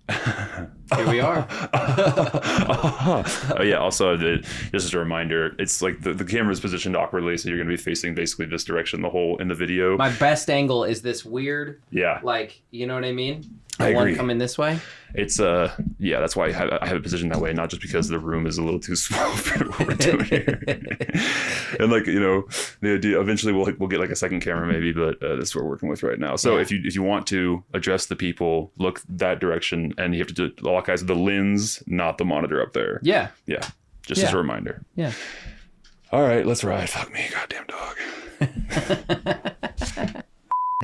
Here we are. Oh yeah. Also, just as a reminder, it's like the camera is positioned awkwardly, so you're going to be facing basically this direction in the video. My best angle is this weird. Yeah. Like, you know what I mean? I One agree. coming this way. It's yeah, that's why I have it positioned that way, not just because the room is a little too small for what we're doing here. And like, you know, the idea eventually we'll get like a second camera maybe, but this is what we're working with right now. So if you want to address the people, look that direction, and you have to do lock eyes with the lens, not the monitor up there. Yeah. Yeah. Just as a reminder. Yeah. All right, let's ride. Fuck me, goddamn dog.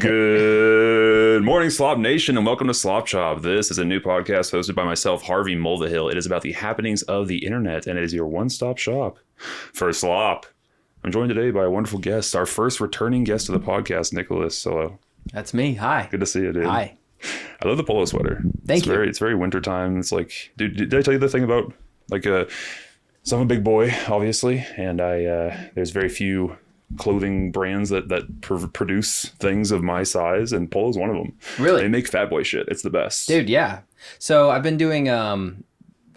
Good morning, Slop Nation, and welcome to Slop Chop. This is a new podcast hosted by myself, Harvey Mulvihill. It is about the happenings of the internet, and it is your one-stop shop for Slop. I'm joined today by a wonderful guest, our first returning guest to the podcast, Nicholas. Hello. That's me. Hi. Good to see you, dude. Hi. I love the polo sweater. Thank you. It's very wintertime. It's like, dude, did I tell you the thing about, like, so I'm a big boy, obviously, and there's very few clothing brands that produce things of my size, and Polo's one of them. Really? They make fat boy shit. It's the best. Dude, yeah. So I've been doing a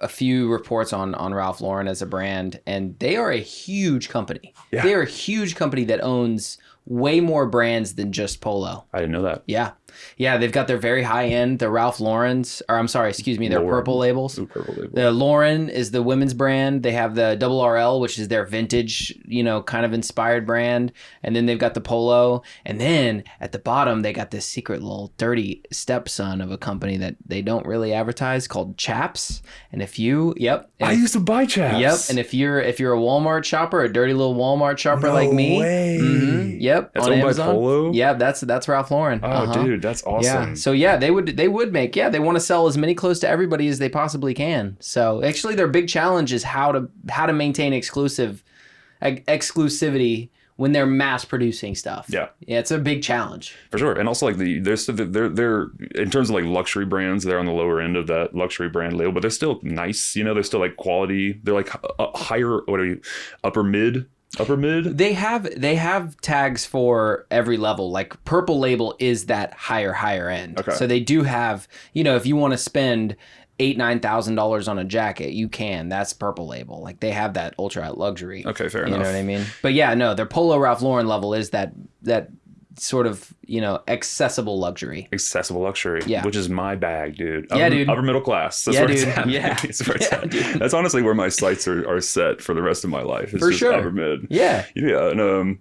few reports on Ralph Lauren as a brand, and they are a huge company. Yeah. They are a huge company that owns way more brands than just Polo. I didn't know that. Yeah. Yeah, they've got their very high end, the Ralph Lauren's, or I'm sorry, excuse me, their Lauren. purple labels. Ooh, purple label. The Lauren is the women's brand. They have the Double RL, which is their vintage, kind of inspired brand. And then they've got the Polo. And then at the bottom, they got this secret little dirty stepson of a company that they don't really advertise called Chaps. And if you, I used to buy Chaps. Yep. And if you're a Walmart shopper, a dirty little Walmart shopper like me. Way. Mm-hmm, yep. That's on owned Amazon. by Polo? Yeah, that's Ralph Lauren. Oh, dude, that's awesome. Yeah. So yeah, they would make, they want to sell as many clothes to everybody as they possibly can. So actually their big challenge is how to maintain exclusivity when they're mass producing stuff. Yeah, it's a big challenge. For sure. And also like they're in terms of like luxury brands, they're on the lower end of that luxury brand label, but they're still nice, they're still like quality. They're like higher, upper mid. They have tags for every level. Like Purple Label is that higher end. Okay. So they do have, if you want to spend $8,000-$9,000 on a jacket, you can. That's Purple Label. Like they have that ultra luxury. Okay, fair enough. You know what I mean? But yeah, no, their Polo Ralph Lauren level is that sort of, accessible luxury. Accessible luxury. Yeah. Which is my bag, dude. Dude. Upper middle class. That's yeah, where dude. it's at. Yeah. That's where it's at. Dude. That's honestly where my sights are set for the rest of my life. It's for just sure. Upper mid. Yeah. Yeah. And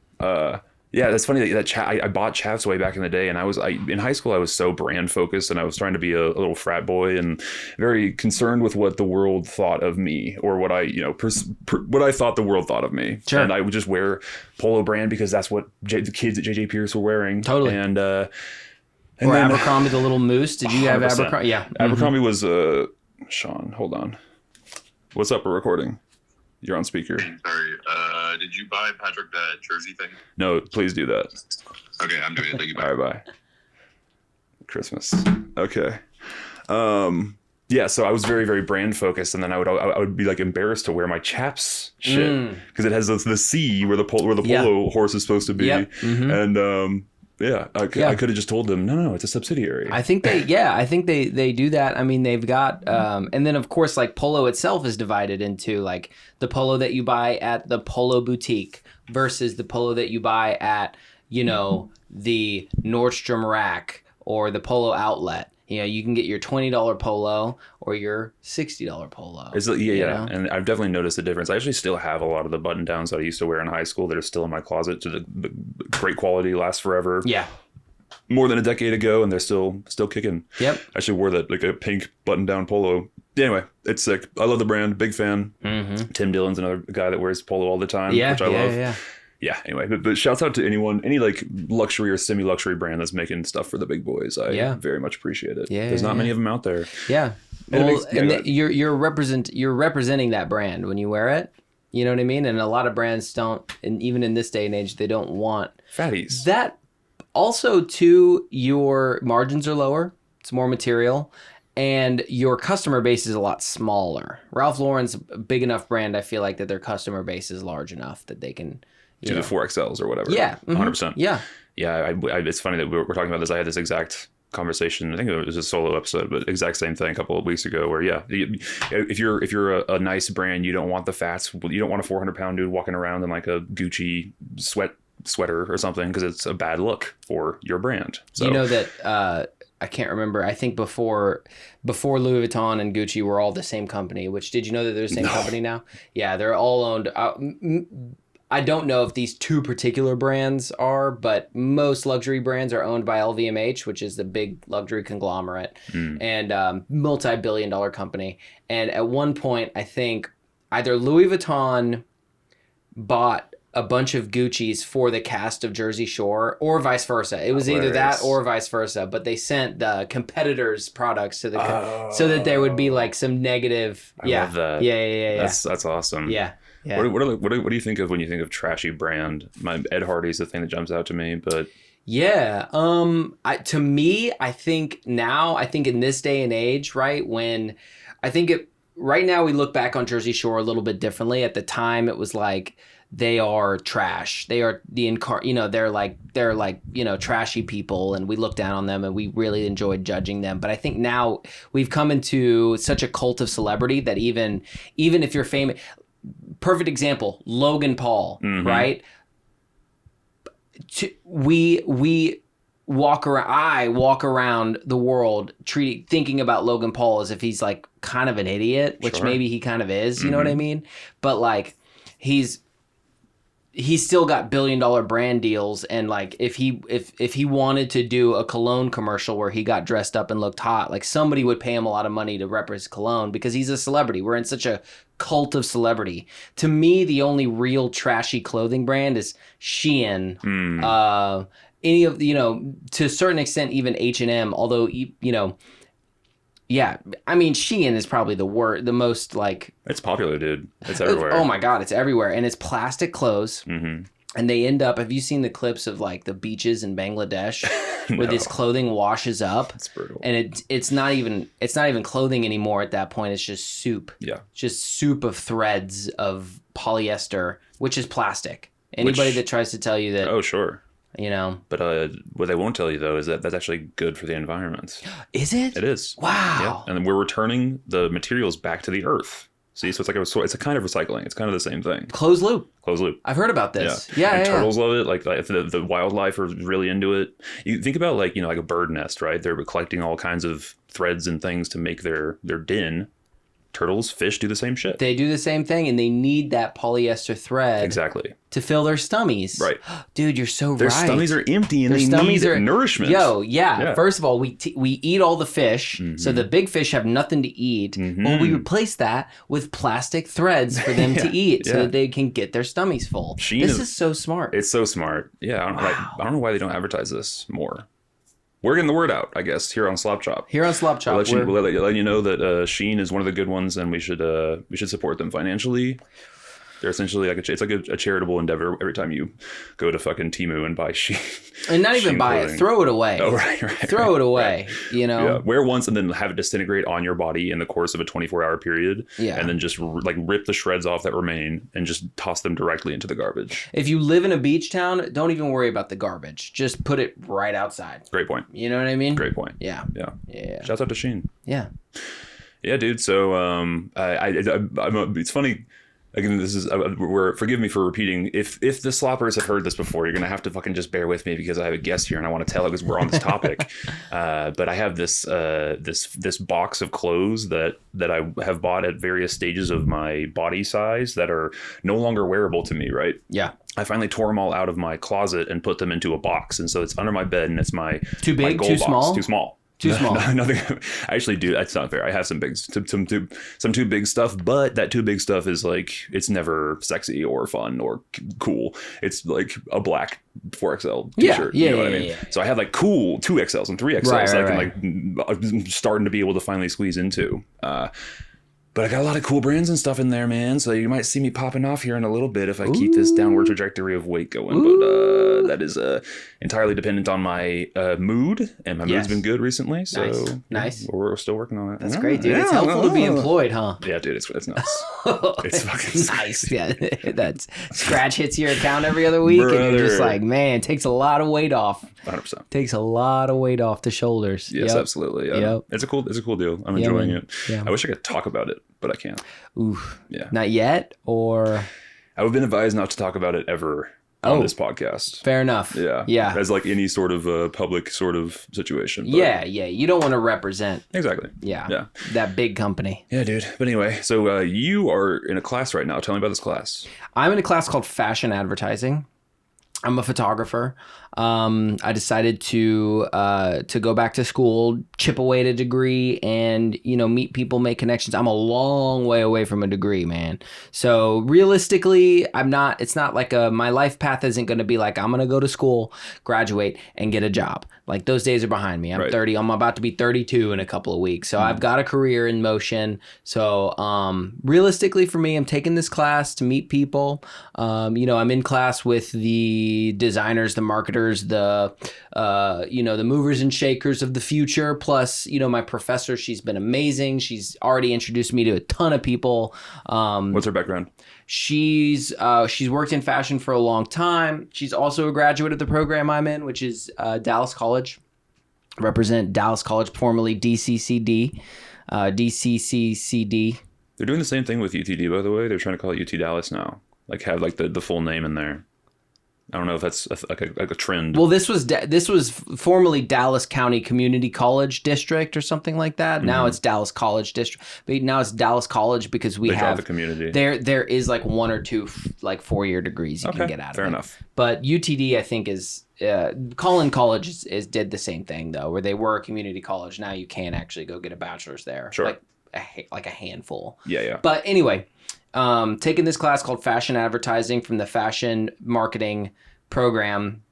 yeah, that's funny that I bought Chaps way back in the day, and in high school I was so brand focused, and I was trying to be a little frat boy and very concerned with what the world thought of me, or what I what I thought the world thought of me. Sure. And I would just wear Polo brand because that's what the kids at JJ Pierce were wearing. Totally. And or then, Abercrombie, the little moose. Did you have 100%. Abercrombie? Yeah. Abercrombie was Sean. Hold on. What's up? We're recording. You're on speaker. Sorry, did you buy Patrick that jersey thing? No, please do that. Okay, I'm doing it. Thank you. All right, bye. Christmas. Okay. Yeah, so I was very, very brand focused, and then I would be like embarrassed to wear my Chaps shit because it has the C where the polo horse is supposed to be, and I could have just told them no, it's a subsidiary. I think they do that. I mean, they've got and then of course like Polo itself is divided into like the Polo that you buy at the Polo boutique versus the Polo that you buy at the Nordstrom Rack or the Polo outlet. You can get your $20 Polo or your $60 Polo. Yeah. And I've definitely noticed a difference. I actually still have a lot of the button downs that I used to wear in high school that are still in my closet. To the great quality, last forever. Yeah. More than a decade ago, and they're still kicking. Yep. I actually wore that like a pink button down Polo. Anyway, it's sick. I love the brand. Big fan. Mm-hmm. Tim Dillon's another guy that wears Polo all the time, which I love. Yeah, anyway, but shouts out to any like luxury or semi-luxury brand that's making stuff for the big boys. I very much appreciate it. Yeah, there's not many of them out there. Yeah, you're representing that brand when you wear it. You know what I mean? And a lot of brands don't, and even in this day and age, they don't want fatties. That also too, your margins are lower. It's more material. And your customer base is a lot smaller. Ralph Lauren's a big enough brand, I feel like, that their customer base is large enough that they can do the 4XLs or whatever. Yeah. 100%. Yeah. Yeah. It's funny that we're talking about this. I had this exact conversation. I think it was a solo episode, but exact same thing a couple of weeks ago. Where if you're a nice brand, you don't want the fats. You don't want a 400-pound dude walking around in like a Gucci sweater or something because it's a bad look for your brand. So, you know that I can't remember. I think before Louis Vuitton and Gucci were all the same company. Which, did you know that they're the same company now? Yeah, they're all owned. I don't know if these two particular brands are, but most luxury brands are owned by LVMH, which is the big luxury conglomerate and multi-billion-dollar company. And at one point, I think either Louis Vuitton bought a bunch of Gucci's for the cast of Jersey Shore, or vice versa. It was either that or vice versa, but they sent the competitors' products to the so that there would be like some negative. I love that. Yeah. That's awesome. Yeah. What do you think of when you think of trashy brand? Ed Hardy's the thing that jumps out to me, but yeah. To me, I think in this day and age, right, when right now we look back on Jersey Shore a little bit differently. At the time, it was like they are trash. They are they're like trashy people, and we look down on them and we really enjoyed judging them. But I think now we've come into such a cult of celebrity that even if you're famous. Perfect example, Logan Paul, right? We walk around. I walk around the world thinking about Logan Paul as if he's like kind of an idiot, which maybe he kind of is. You know what I mean? But like he's still got billion-dollar brand deals, and like if he wanted to do a cologne commercial where he got dressed up and looked hot, like somebody would pay him a lot of money to rep his cologne because he's a celebrity. We're in such a cult of celebrity. To me, the only real trashy clothing brand is Shein. Any of to a certain extent, even H&M. Although yeah, I mean Shein is probably the most like. It's popular, dude. It's everywhere. Oh my God, it's everywhere, and it's plastic clothes. And they end up. Have you seen the clips of like the beaches in Bangladesh where this clothing washes up? It's brutal. And it's not even clothing anymore at that point. It's just soup. Yeah. Just soup of threads of polyester, which is plastic. Anybody that tries to tell you that. Oh sure. But what they won't tell you though is that that's actually good for the environment. Is it? It is. Wow. Yeah. And we're returning the materials back to the earth. See, so it's a kind of recycling. It's kind of the same thing. Closed loop. I've heard about this. Yeah. Turtles love it. Like the wildlife are really into it. You think about like a bird nest, right? They're collecting all kinds of threads and things to make their den. Turtles, fish do the same shit. They do the same thing, and they need that polyester thread exactly to fill their stummies. Right, dude, you're so their right. Their stummies are empty, and they need nourishment. Yeah. First of all, we eat all the fish, so the big fish have nothing to eat. Well, we replace that with plastic threads for them to eat, so that they can get their stummies full. This is so smart. It's so smart. Yeah, I don't know why they don't advertise this more. We're getting the word out, I guess, here on Slop Chop. We'll let you know that Shein is one of the good ones, and we should support them financially. They're essentially like it's like a charitable endeavor every time you go to fucking Temu and buy Shein. And not even buy it, throw it away. Oh, right. Throw it away, Yeah, wear once and then have it disintegrate on your body in the course of a 24-hour period. Yeah. And then just like rip the shreds off that remain and just toss them directly into the garbage. If you live in a beach town, don't even worry about the garbage. Just put it right outside. Great point. You know what I mean? Great point. Yeah. Shouts out to Shein. Yeah. Yeah, dude. So it's funny. Again, this is forgive me for repeating. If the sloppers have heard this before, you're gonna have to fucking just bear with me because I have a guest here and I want to tell it because we're on this topic. But I have this box of clothes that I have bought at various stages of my body size that are no longer wearable to me. Right? Yeah. I finally tore them all out of my closet and put them into a box, and so it's under my bed and it's my too big, my goal too box. small, too small. Too small. Nothing. I actually do. That's not fair. I have some too big stuff, but that too big stuff is like it's never sexy or fun or cool. It's like a black 4XL t-shirt. You know what I mean? So I have like cool 2XLs and 3XLs that I can like starting to be able to finally squeeze into. But I got a lot of cool brands and stuff in there, man. So you might see me popping off here in a little bit if I keep this downward trajectory of weight going. But that is entirely dependent on my mood, and my mood's been good recently. So nice. We're still working on it. That's great, dude. It's helpful to be employed, huh? Yeah, dude. It's nuts. It's fucking nice. Yeah, that scratch hits your account every other week, and you're just like, man, it takes a lot of weight off. 100%. Takes a lot of weight off the shoulders. Yes, absolutely. It's a cool deal. I'm enjoying it. Yeah. I wish I could talk about it, but I can't. Oof. Yeah. Not yet, or I've been advised not to talk about it ever on this podcast. Fair enough. Yeah. As like any sort of public sort of situation. But yeah. You don't want to represent. Exactly. Yeah. That big company. Yeah, dude. But anyway, so you are in a class right now. Tell me about this class. I'm in a class called Fashion Advertising. I'm a photographer. I decided to go back to school, chip away at a degree, and meet people, make connections. I'm a long way away from a degree, man. So realistically, I'm not. It's not like my life path isn't going to be like I'm going to go to school, graduate, and get a job. Like those days are behind me. I'm 30. I'm about to be 32 in a couple of weeks. So I've got a career in motion. So realistically, for me, I'm taking this class to meet people. I'm in class with the designers, the marketers, the movers and shakers of the future. Plus, my professor, she's been amazing. She's already introduced me to a ton of people. What's her background? She's worked in fashion for a long time. She's also a graduate of the program I'm in, which is Dallas College. Represent Dallas College, formerly DCCD. DCCCD. They're doing the same thing with UTD, by the way. They're trying to call it UT Dallas now. Like have like the full name in there. I don't know if that's like a trend. Well, this was formerly Dallas County Community College District or something like that. Mm-hmm. Now it's Dallas College District, but now it's Dallas College because we have the community. There is like one or two like 4-year degrees you can get out of it. Fair enough. But UTD, I think, is Collin College did the same thing though, where they were a community college. Now you can actually go get a bachelor's there. Sure. Like a handful. Yeah. But anyway. Taking this class called Fashion Advertising from the Fashion Marketing Program,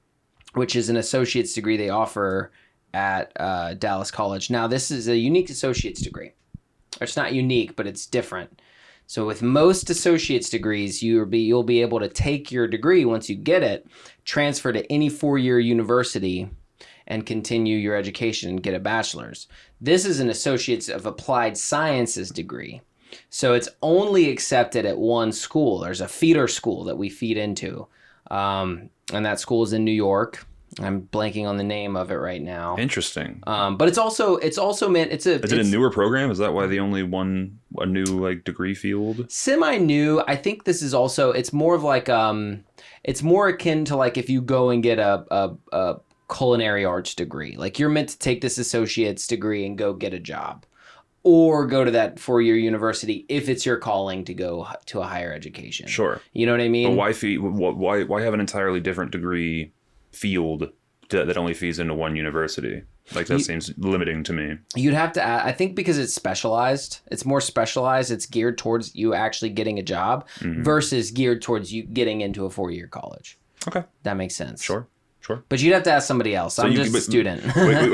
which is an associate's degree they offer at Dallas College. Now, this is a unique associate's degree. It's not unique, but it's different. So with most associate's degrees, you'll be able to take your degree once you get it, transfer to any 4-year university, and continue your education and get a bachelor's. This is an associate's of applied sciences degree. So it's only accepted at one school. There's a feeder school that we feed into. And that school is in New York. I'm blanking on the name of it right now. Interesting. But it's also meant is it a newer program? Is that why they only won a new like degree field? Semi-new. I think this is also it's more of like it's more akin to like if you go and get a culinary arts degree. Like you're meant to take this associate's degree and go get a job. Or go to that 4-year university if it's your calling to go to a higher education. Sure. You know what I mean? But why have an entirely different degree field that only feeds into one university? Like that seems limiting to me. You'd have to I think because it's specialized. It's more specialized. It's geared towards you actually getting a job versus geared towards you getting into a 4-year college. Okay. That makes sense. Sure. But you'd have to ask somebody else. I'm just a student. what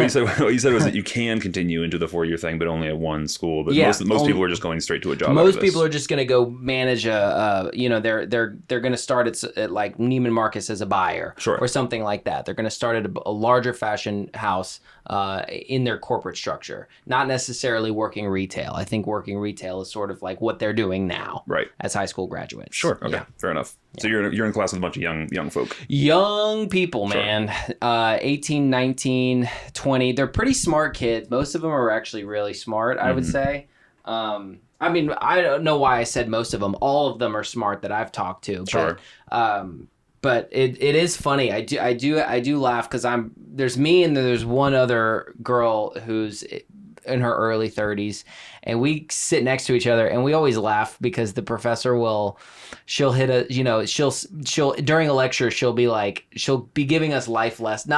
you said was that you can continue into the 4-year thing, but only at one school. But most people are just going straight to a job. Most people are just going to go manage they're going to start at like Neiman Marcus as a buyer, or something like that. They're going to start at a larger fashion house in their corporate structure, not necessarily working retail. I think working retail is sort of like what they're doing now, right? As high school graduates. Sure. Okay. Yeah. Fair enough. Yeah. So you're in class with a bunch of young folk. Young people, man. 18, 19, 20. They're pretty smart kids. Most of them are actually really smart, I would say. I mean, I don't know why I said most of them. All of them are smart that I've talked to. Sure. But it is funny. I do laugh because there's me and there's one other girl who's in her early 30s, and we sit next to each other and we always laugh because the professor she'll hit she'll during a lecture she'll be giving us life lessons,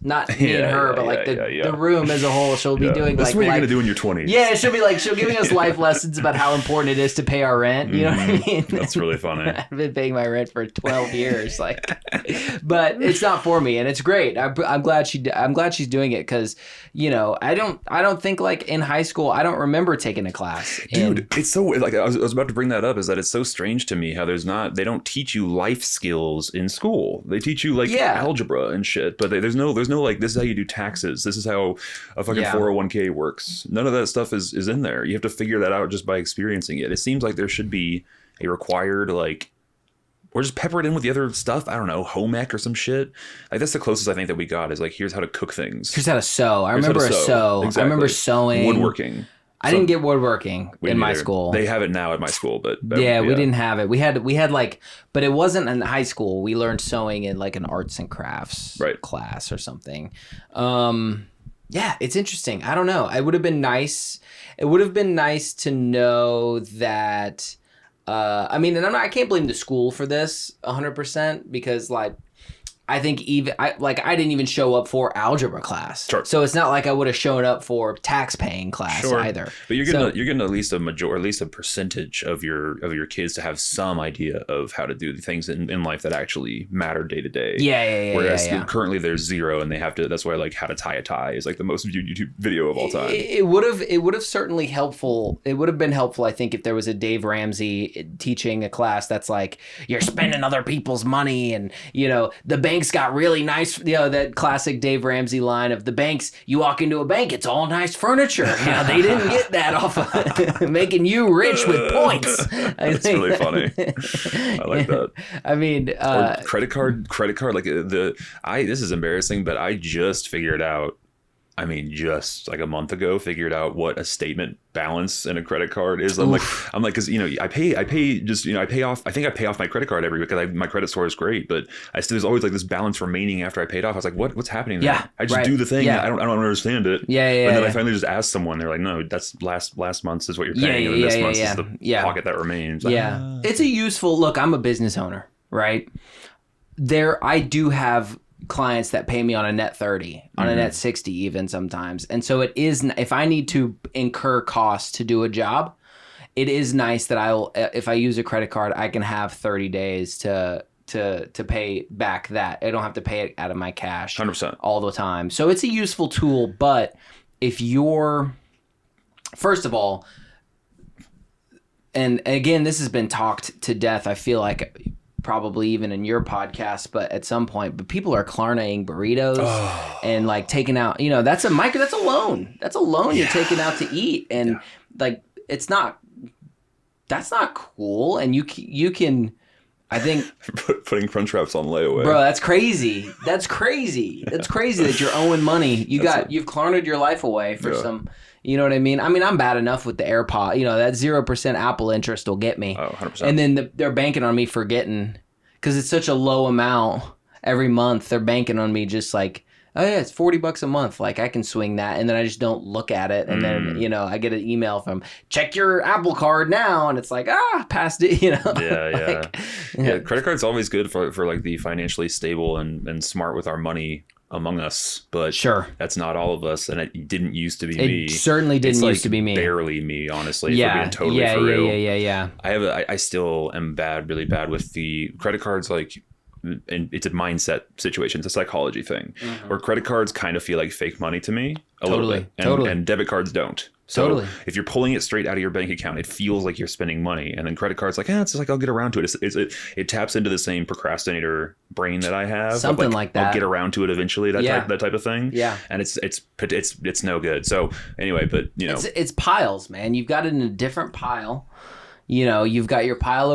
not me and her, but like the room as a whole. She'll be doing that's what you're gonna do in your 20s. Yeah, she'll giving us life lessons about how important it is to pay our rent. You know what I mean? That's really funny. I've been paying my rent for 12 years, but it's not for me, and it's great. I'm glad she's doing it because I don't think like in high school, I don't remember taking a class. Dude, it's so like I was about to bring that up. Is that it's so strange to me how they don't teach you life skills in school. They teach you like algebra and shit, but there's no like this is how you do taxes. This is how a fucking 401k works. None of that stuff is in there. You have to figure that out just by experiencing it. It seems like there should be a required like. Or just pepper it in with the other stuff. I don't know, home ec or some shit. Like that's the closest I think that we got is like here's how to cook things. Here's how to sew. I remember a sew. Exactly. I remember sewing. Woodworking. I didn't get woodworking in my school. They have it now at my school, but we didn't have it. We had like, but it wasn't in high school. We learned sewing in like an arts and crafts class or something. Yeah, it's interesting. I don't know. It would have been nice. It would have been nice to know that. I mean, and I can't blame the school for this 100% because like I think I didn't even show up for algebra class. Sure. So it's not like I would have shown up for tax paying class either. But you're getting at least at least a percentage of your kids to have some idea of how to do the things in life that actually matter day to day. Yeah. Whereas currently there's zero, and they have to. That's why like how to tie a tie is like the most viewed YouTube video of all time. It would have certainly helpful. It would have been helpful, I think, if there was a Dave Ramsey teaching a class that's like you're spending other people's money, and the bank's got really nice, that classic Dave Ramsey line of the banks. You walk into a bank, it's all nice furniture. They didn't get that off of making you rich with points. That's really funny. I like that. I mean, or credit card. Like this is embarrassing, but I just figured out. I mean, just like a month ago, figured out what a statement balance in a credit card is. I'm like, because I pay off. I think I pay off my credit card every week because my credit score is great, but there's always like this balance remaining after I paid off. I was like, what's happening there? Yeah, I just do the thing. Yeah. I don't understand it. Yeah. And then I finally just asked someone. They're like, no, that's last month's is what you're paying, and then this month's is the pocket that remains. Like, it's a useful look. I'm a business owner, right? I do have clients that pay me on a net 30, on a net 60 even sometimes. And so it is, if I need to incur costs to do a job, it is nice that if I use a credit card, I can have 30 days to pay back that. I don't have to pay it out of my cash 100% all the time. So it's a useful tool, but if first of all, and again, this has been talked to death, I feel like, probably even in your podcast, but at some point, but people are Klarna-ing burritos and like taking out, that's a loan. That's a loan you're taking out to eat. And like, that's not cool. And you can, I think putting Crunchwraps on layaway. Bro, that's crazy. That's crazy that you're owing money. You've Klarna'd your life away for some, you know what I mean? I mean, I'm bad enough with the AirPod. That 0% Apple interest will get me. Oh, 100%. And then they're banking on me forgetting because it's such a low amount every month. They're banking on me just like, oh yeah, it's $40 a month. Like I can swing that. And then I just don't look at it. And then, I get an email from check your Apple card now. And it's like, past it, Yeah. Yeah. Credit card's always good for like the financially stable and smart with our money among us, but that's not all of us, and it didn't used to be me. It certainly didn't used to be me. Barely me, honestly. If we're being totally for real. Yeah. I still am really bad with the credit cards. Like, and it's a mindset situation. It's a psychology thing. Where credit cards kind of feel like fake money to me a little bit, and debit cards don't. So if you're pulling it straight out of your bank account, it feels like you're spending money. And then credit cards like, it's just like, I'll get around to it. It taps into the same procrastinator brain that I have. Something like that. I'll get around to it eventually, that type of thing. Yeah. And it's no good. So anyway, but it's piles, man. You've got it in a different pile. You've got your pile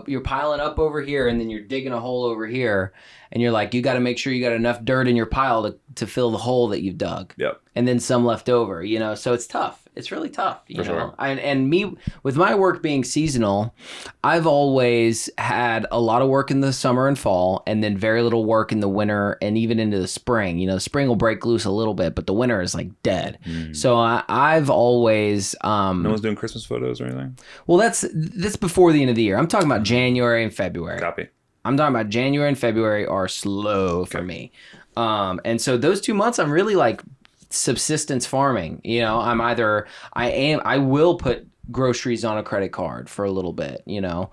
you're piling up over here, and then you're digging a hole over here. And you're like, you got to make sure you got enough dirt in your pile to fill the hole that you've dug. Yep. And then some left over, so it's tough. It's really tough, you know. Sure. And me, with my work being seasonal, I've always had a lot of work in the summer and fall, and then very little work in the winter and even into the spring. The spring will break loose a little bit, but the winter is like dead. So I've always... no one's doing Christmas photos or anything? Well, that's before the end of the year. I'm talking about January and February. Copy. I'm talking about January and February are slow for me. And so those 2 months, I'm really like subsistence farming. I will put groceries on a credit card for a little bit, I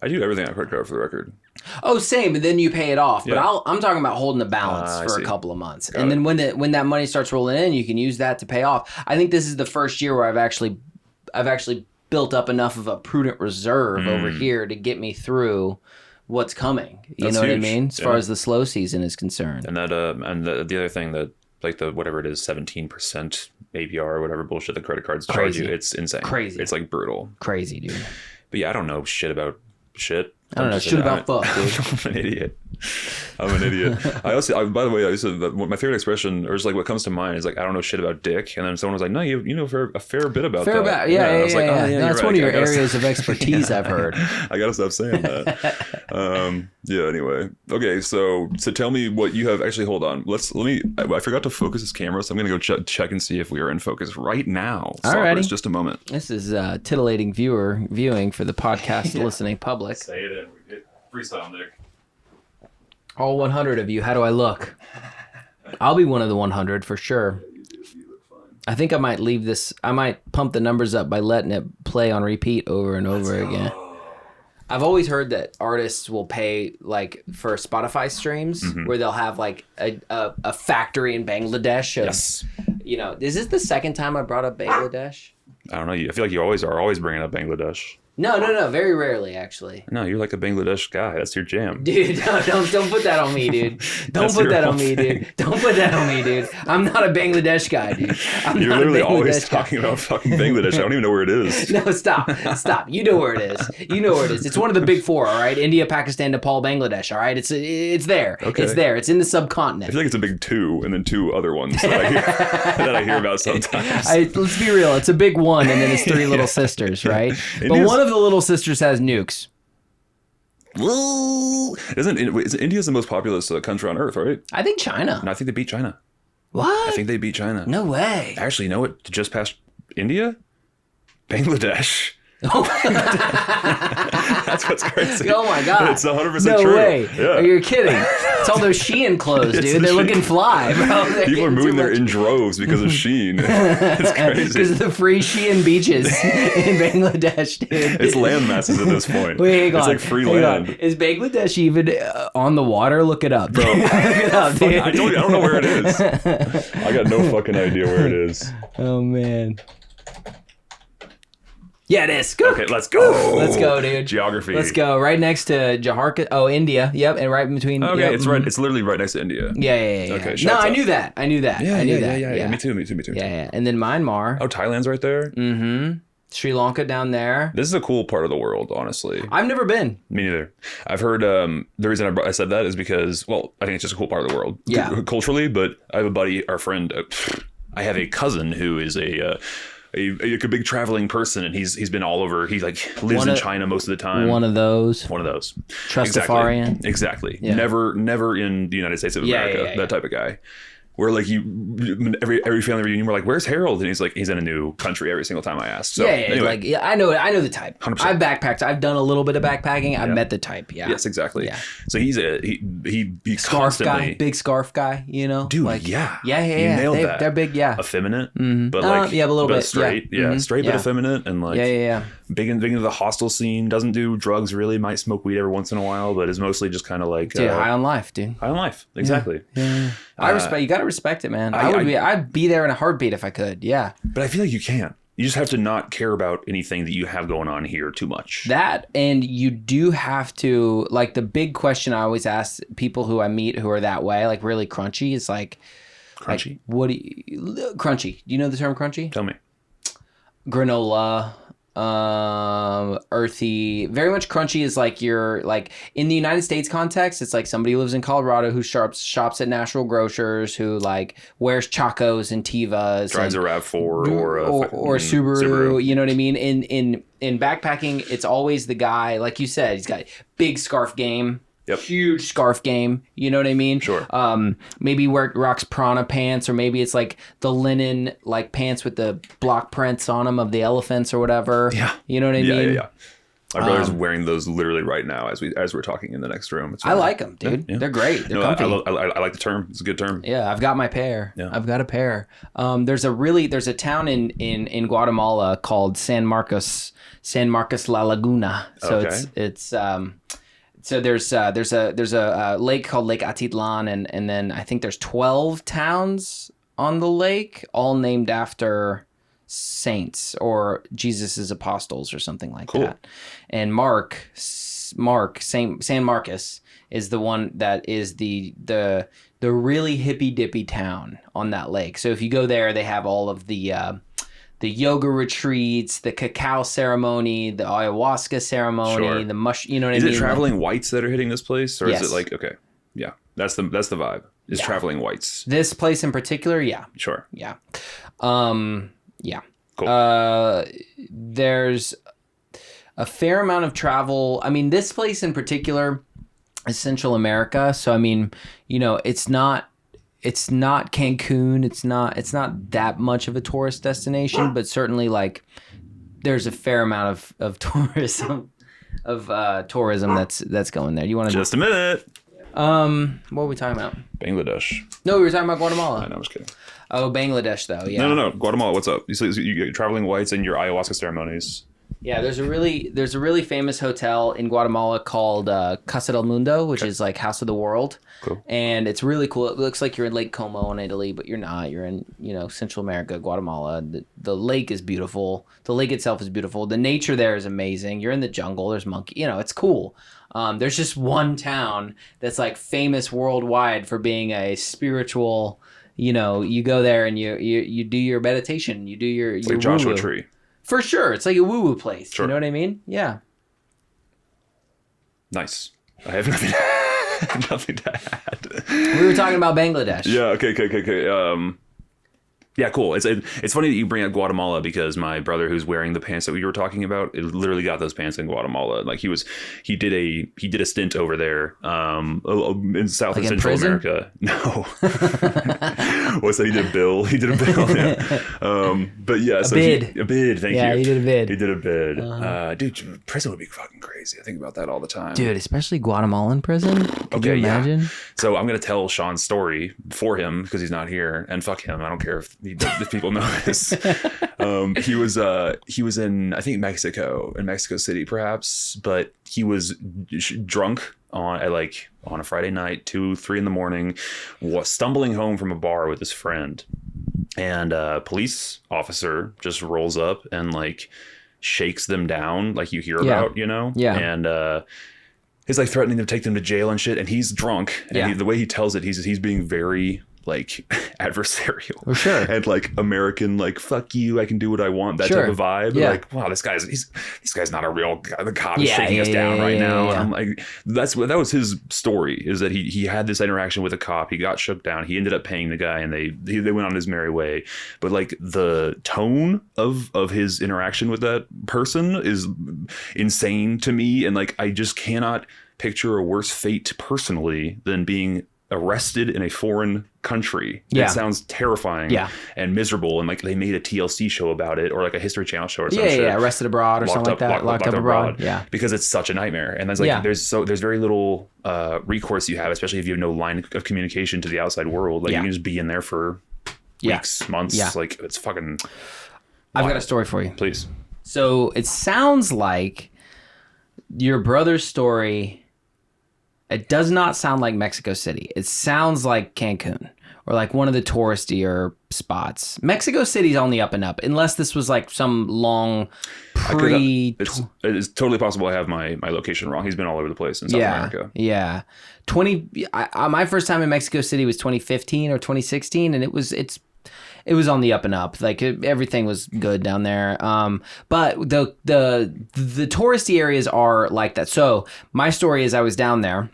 do everything on a credit card, for the record. Oh, same. And then you pay it off. But I'm talking about holding the balance for a couple of months. Got and then when that money starts rolling in, you can use that to pay off. I think this is the first year where I've actually built up enough of a prudent reserve over here to get me through what's coming. You know what I mean? As far as the slow season is concerned. And that the other thing that like the whatever it is 17% APR or whatever bullshit the credit cards charge you, it's insane. Crazy. It's like brutal. Crazy, dude. But yeah, I don't know shit about shit. I don't know shit about fuck, dude. I'm an idiot. By the way, I used to, my favorite expression, or just like what comes to mind, is like, I don't know shit about dick. And then someone was like, no, you know a fair bit about that. Yeah. That's one of your areas of expertise, I've heard. I gotta stop saying that. Anyway. Okay, so tell me what you have. Actually, hold on. I forgot to focus this camera, so I'm gonna go check and see if we are in focus right now. Alrighty. Just a moment. This is titillating viewing for the podcast listening public. Say it in. Freestyle, Nick. All 100 of you, how do I look? I'll be one of the 100 for sure. You look fine. I think I might leave this. I might pump the numbers up by letting it play on repeat over and over again. I've always heard that artists will pay like for Spotify streams where they'll have like a factory in Bangladesh. Yes. You know, is this the second time I brought up Bangladesh? I don't know. I feel like you always bringing up Bangladesh. No, very rarely actually. No, you're like a Bangladesh guy. That's your jam. Dude, don't put that on me, dude. Don't put that on me, dude. I'm not a Bangladesh guy, dude. You're literally always talking about fucking Bangladesh. I don't even know where it is. No, stop. You know where it is. It's one of the big four, all right? India, Pakistan, Nepal, Bangladesh, all right? It's there. Okay. It's there. It's in the subcontinent. I feel like it's a big two and then two other ones that I hear about sometimes. Let's be real. It's a big one and then it's three little sisters, right? But one of the little sisters has nukes. India's the most populous country on earth, right? I think China. No, I think they beat China. What? I think they beat China. No way. Actually, you know what? Just past India? Bangladesh. That's what's crazy. Oh my god. It's 100% no true. No way. Yeah. Are you kidding? It's all those Shein clothes, dude. They're looking fly, bro. People are moving there in droves because of Shein. It's crazy. Because of the free Shein beaches in Bangladesh, dude. It's land masses at this point. Wait, hang on. It's like free land. Is Bangladesh even on the water? Look it up, bro. Look it up, dude. I don't know where it is. I got no fucking idea where it is. Oh man. Yeah, it is. Go. Okay, let's go. Let's go, dude. Geography. Let's go. Right next to Jakarta. Oh, India. Yep, and right in between. Okay, yep. it's right. It's literally right next to India. Yeah. Okay. No, I knew that. I knew that. Yeah. Me too. Yeah. And then Myanmar. Oh, Thailand's right there. Mm-hmm. Sri Lanka down there. This is a cool part of the world, honestly. I've never been. Me neither. I've heard the reason I said that is because, well, I think it's just a cool part of the world. Yeah. Culturally, but I have a buddy, our friend. I have a cousin who is a big traveling person, and he's been all over. He like lives in China most of the time. One of those. Trustafarian. Exactly. Yeah. Never in the United States of America. That type of guy. Where like every family reunion, we're like, "Where's Harold?" And he's like, "He's in a new country every single time I ask." So, anyway. I know the type. 100%. I've backpacked. I've done a little bit of backpacking. I've met the type. Yeah. Yes, exactly. Yeah. So he's scarf guy, big scarf guy. You know, dude. Like, yeah. You nailed that. They're big. Yeah. Effeminate, but like a little bit straight. Yeah, straight but effeminate, and like big into the hostel scene. Doesn't do drugs really. Might smoke weed every once in a while, but is mostly just kind of like high on life, dude. High on life. Exactly. Yeah. I respect. You got to respect it, man. I'd be there in a heartbeat if I could. Yeah. But I feel like you can't. You just have to not care about anything that you have going on here too much. That, and you do have to, like, the big question I always ask people who I meet who are that way, like really crunchy, is like, crunchy? Crunchy. Do you know the term crunchy? Tell me. Granola. Earthy, very much crunchy is like you're like in the United States context, it's like somebody who lives in Colorado who shops at National Grocers, who like wears Chacos and Tivas, drives a RAV4 or Subaru, you know what I mean? In backpacking, it's always the guy, like you said, he's got big scarf game. Yep. Huge scarf game, you know what I mean? Sure. Maybe rocks Prana pants, or maybe it's like the linen like pants with the block prints on them of the elephants or whatever. Yeah. You know what I mean? Yeah. My brother's wearing those literally right now as we're talking in the next room. I like them, dude. Yeah. They're great. They're comfy. I like the term. It's a good term. Yeah, I've got my pair. Yeah. I've got a pair. There's a town in Guatemala called San Marcos La Laguna. So it's So there's a lake called Lake Atitlan, and then I think there's 12 towns on the lake, all named after saints or Jesus's apostles or something like that. And San Marcos is the one that is the really hippy dippy town on that lake. So if you go there, they have all of the yoga retreats, the cacao ceremony, the ayahuasca ceremony, the you know what I mean? Is it traveling whites that are hitting this place, or yes. is it like yeah, that's the vibe. Is traveling whites this place in particular? Yeah, sure, yeah, yeah. Cool. There's a fair amount of travel. I mean, this place in particular is Central America, so I mean, it's not Cancun. It's not that much of a tourist destination, but certainly like there's a fair amount of tourism that's going there. You want to just a minute? What were we talking about? Bangladesh. No, we were talking about Guatemala. I know, I was kidding. Oh, Bangladesh though. Yeah. No. Guatemala. What's up? You get traveling whites and your ayahuasca ceremonies. Yeah, there's a really famous hotel in Guatemala called Casa del Mundo, which is like House of the World. Cool. And it's really cool. It looks like you're in Lake Como in Italy, but you're not. You're in, Central America, Guatemala. The lake is beautiful. The lake itself is beautiful. The nature there is amazing. You're in the jungle. There's monkey. It's cool. There's just one town that's like famous worldwide for being a spiritual, you go there and you do your meditation. You do your like Joshua Tree. For sure. It's like a woo-woo place. Sure. You know what I mean? Yeah. Nice. I have nothing to add. We were talking about Bangladesh. Yeah, okay. Yeah, cool. It's funny that you bring up Guatemala because my brother, who's wearing the pants that we were talking about, it literally got those pants in Guatemala. Like he did a stint over there in South and Central America. No, what's that? He did a bill. Yeah. But yeah, so a bid. Thank you. Yeah, he did a bid. He did a bid. Dude, prison would be fucking crazy. I think about that all the time. Dude, especially Guatemalan prison. Could you imagine? Yeah. So I'm gonna tell Sean's story for him because he's not here, and fuck him. I don't care if people know this. He was in, I think, in Mexico City perhaps, but he was drunk on a Friday night, 2-3 in the morning, was stumbling home from a bar with his friend, and a police officer just rolls up and like shakes them down like you hear about, and he's like threatening to take them to jail and shit, and he's drunk, and the way he tells it, he's being very like adversarial. For sure. And like American, like, fuck you, I can do what I want, that type of vibe. Yeah. Like, wow, this guy's not a real guy. The cop is shaking us down right now. Yeah. And I'm like, that was his story, is that he had this interaction with a cop. He got shook down. He ended up paying the guy, and they went on his merry way. But like the tone of his interaction with that person is insane to me. And like, I just cannot picture a worse fate personally than being arrested in a foreign country. It sounds terrifying and miserable, and like they made a TLC show about it, or like a History Channel show or something. Arrested Abroad or something like that. Locked up abroad. Yeah, because it's such a nightmare, and there's like there's very little recourse you have, especially if you have no line of communication to the outside world. Like you can just be in there for weeks, months. Like it's fucking I've got a story for you, please. So it sounds like your brother's story. It does not sound like Mexico City. It sounds like Cancun or like one of the touristier spots. Mexico City's on the up and up, unless this was like some long it's totally possible I have my location wrong. He's been all over the place in South America. Yeah. My first time in Mexico City was 2015 or 2016, and it was on the up and up. Like everything was good down there. But the touristy areas are like that. So my story is I was down there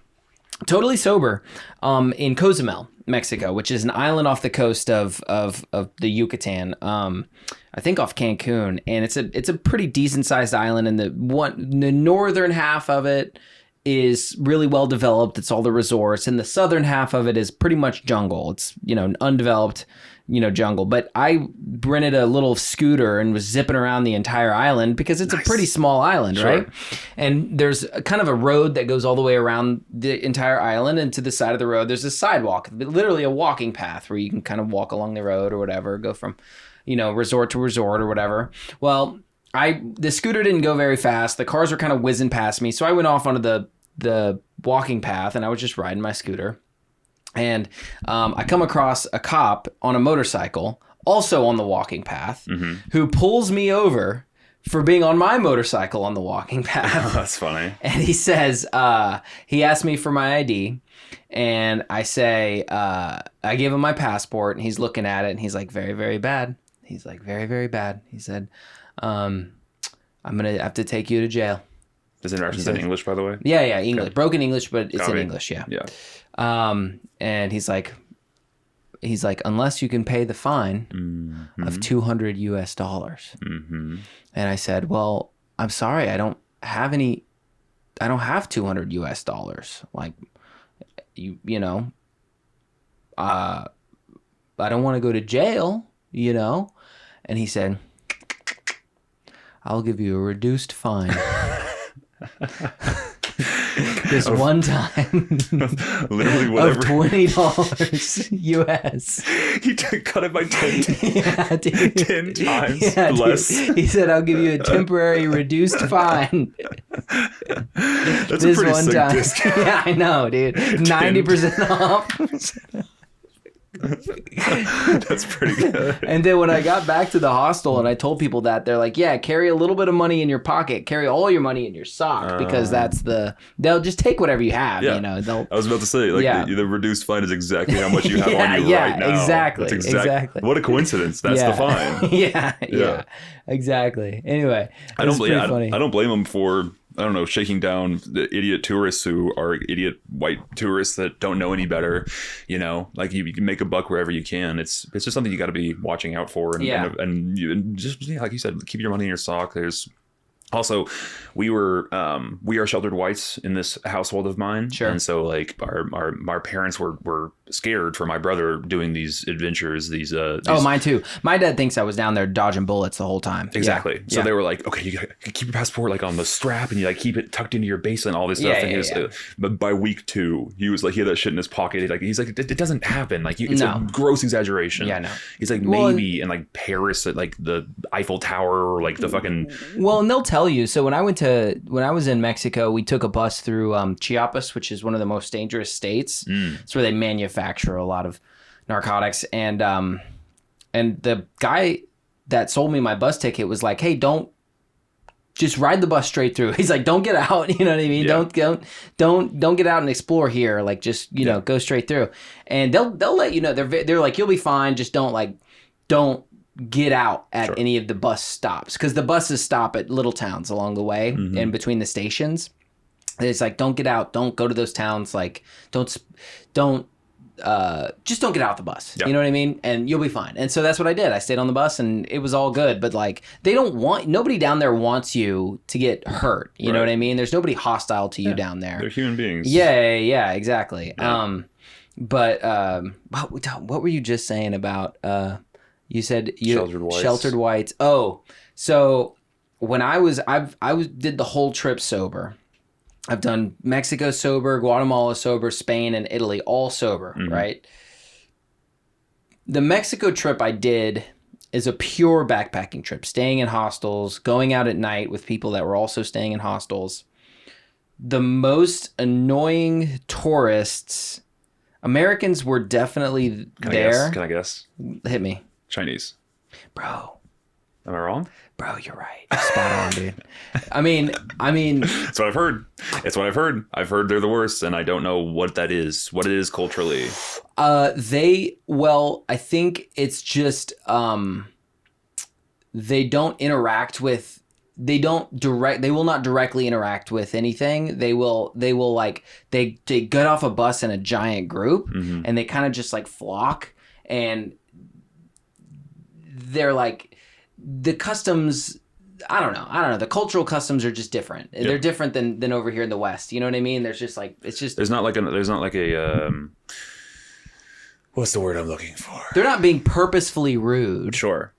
totally sober in Cozumel, Mexico, which is an island off the coast of the Yucatan. I think off Cancun, and it's a pretty decent sized island, and the northern half of it is really well developed. It's all the resorts, and the southern half of it is pretty much jungle. It's an undeveloped jungle. But I rented a little scooter and was zipping around the entire island because it's a pretty small island, right? And there's kind of a road that goes all the way around the entire island, and to the side of the road there's a sidewalk, literally a walking path where you can kind of walk along the road or whatever, go from resort to resort or whatever. Well, the scooter didn't go very fast. The cars were kind of whizzing past me, so I went off onto the walking path, and I was just riding my scooter, and I come across a cop on a motorcycle, also on the walking path, who pulls me over for being on my motorcycle on the walking path. Oh, that's funny. And he says, he asked me for my ID, and I say, I give him my passport, and he's looking at it, and he's like, very, very bad. He's like, very, very bad. He said, I'm going to have to take you to jail. This interaction's in English, by the way? Yeah, English. Okay. Broken English, but it's Copy. in English, yeah. Yeah. And he's like, unless you can pay the fine of $200 US. And I said, well, I'm sorry, I don't have $200 US. Like, you know, I don't want to go to jail, you know? And he said, I'll give you a reduced fine. This one time literally whatever. of $20 US. He cut it by 10, Yeah, dude. 10 times Yeah, less. Dude. He said, I'll give you a temporary reduced fine. That's a pretty sick discount. Yeah, I know, dude. 90% off. That's pretty good. And then when I got back to the hostel and I told people that, they're like, yeah, carry a little bit of money in your pocket, carry all your money in your sock, because they'll just take whatever you have, you know. I was about to say, like, the reduced fine is exactly how much you have on you right now. Exactly. That's exactly. What a coincidence. That's the fine. Yeah, exactly. Anyway, I don't blame them for, I don't know, shaking down the idiot tourists who are idiot white tourists that don't know any better. You know, like you can make a buck wherever you can. It's just something you got to be watching out for. And just like you said, keep your money in your sock. There's also, we are sheltered whites in this household of mine. Sure. And so like our parents were scared for my brother doing these adventures. These mine too. My dad thinks I was down there dodging bullets the whole time. Exactly. So they were like, okay, you gotta keep your passport like on the strap, and you like keep it tucked into your base and all this stuff. But by week 2, he was like, he had that shit in his pocket. He's like, it doesn't happen. Like it's a gross exaggeration. Yeah, no. He's like, maybe in like Paris at like the Eiffel Tower or like the fucking. Well, and they'll tell you. So when I was in Mexico, we took a bus through Chiapas, which is one of the most dangerous states. It's where they manufacture a lot of narcotics, and the guy that sold me my bus ticket was like, hey, don't just ride the bus straight through. He's like, don't get out. You know what I mean? Yeah. Don't get out and explore here. Like, just, you know, go straight through. And they'll let you know. They're like, you'll be fine. Just don't get out at any of the bus stops, because the buses stop at little towns along the way and between the stations. It's like, don't get out. Don't go to those towns. Like, just don't get out the bus. Yep. You know what I mean? And you'll be fine. And so that's what I did. I stayed on the bus and it was all good. But like, nobody down there wants you to get hurt. You know what I mean? There's nobody hostile to you down there. They're human beings. Yeah, exactly. Yeah. What were you just saying about, you said sheltered whites. Oh, so when I did the whole trip sober. I've done Mexico sober, Guatemala sober, Spain, and Italy all sober, right? The Mexico trip I did is a pure backpacking trip, staying in hostels, going out at night with people that were also staying in hostels. The most annoying tourists, Americans were definitely there. Can I guess? Hit me. Chinese. Bro. Am I wrong? Bro, you're right. You're spot on, dude. I mean. That's what I've heard. It's what I've heard. I've heard they're the worst, and I don't know what that is. What it is culturally. I think it's just they don't interact with. They will not directly interact with anything. They will like they get off a bus in a giant group and they kind of just like flock, and they're like. The customs, I don't know. The cultural customs are just different. Yep. They're different than over here in the West. You know what I mean? There's just like, it's just. There's not like a what's the word I'm looking for? They're not being purposefully rude. Sure.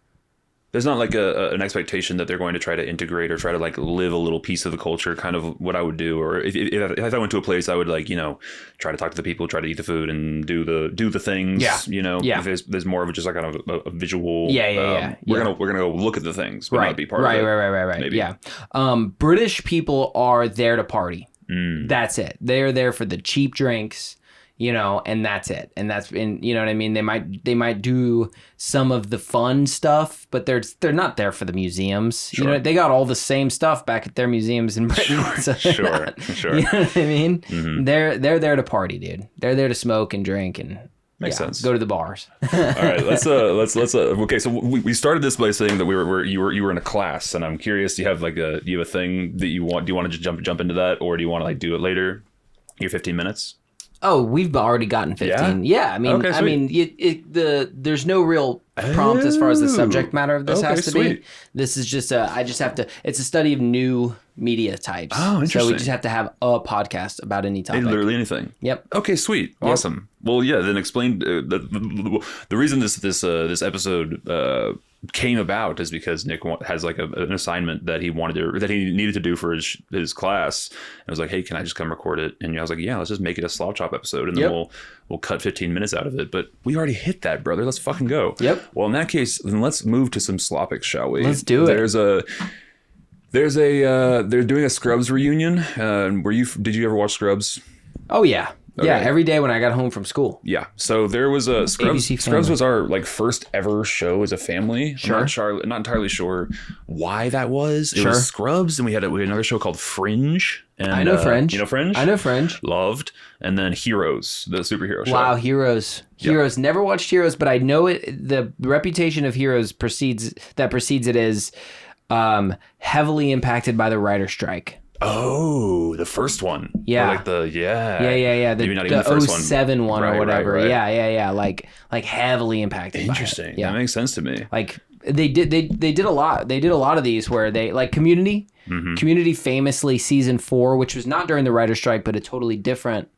There's not like an expectation that they're going to try to integrate or try to like live a little piece of the culture, kind of what I would do. Or if I went to a place, I would like, you know, try to talk to the people, try to eat the food and do the things. Yeah. You know, if there's more of just like kind of a visual. We're gonna go look at the things, but not be part of it. Right. Maybe. Yeah. British people are there to party. That's it. They're there for the cheap drinks, and that's it. And you know what I mean? They might do some of the fun stuff, but they're not there for the museums. Sure. They got all the same stuff back at their museums in Britain. Sure. You know what I mean? They're there to party, dude. They're there to smoke and drink and Makes sense. Go to the bars. All right, let's okay, so we started this by saying that you were in a class, and I'm curious, do you have a thing that you want? Do you want to just jump into that, or do you want to do it later? Your 15 minutes? Oh, we've already gotten 15. Yeah, I mean, there's no real prompt as far as the subject matter of this has to be. This is just it's a study of new media types. Oh, interesting. So we just have to have a podcast about any topic. Literally anything. Yep. Okay, sweet. Awesome. Well, yeah, then explain the reason this episode came about is because Nick has an assignment that he needed to do for his class. And I was like, hey, can I just come record it? And I was like, yeah, let's just make it a Slop Chop episode, and then we'll cut 15 minutes out of it. But we already hit that, brother. Let's fucking go. Yep. Well, in that case, then let's move to some slopics, shall we? Let's do it. They're doing a Scrubs reunion. Did you ever watch Scrubs? Oh yeah. Okay. Yeah, every day when I got home from school. Yeah, so there was a Scrubs was our first ever show as a family. Sure. I'm not entirely sure why that was. It sure. was Scrubs, and we had another show called Fringe. And, I know Fringe. You know Fringe? I know Fringe. Loved. And then Heroes, the superhero show. Wow, Heroes. Heroes. Never watched Heroes, but I know it. The reputation of Heroes precedes it is heavily impacted by the writer strike. Oh, the first one. Yeah. Yeah. Maybe not even the first one. 07 one or whatever. Right. Yeah. Like heavily impacted. Interesting. By it. Yeah. That makes sense to me. Like they did a lot. They did a lot of these where they Community. Mm-hmm. Community famously season 4, which was not during the writer strike, but a totally different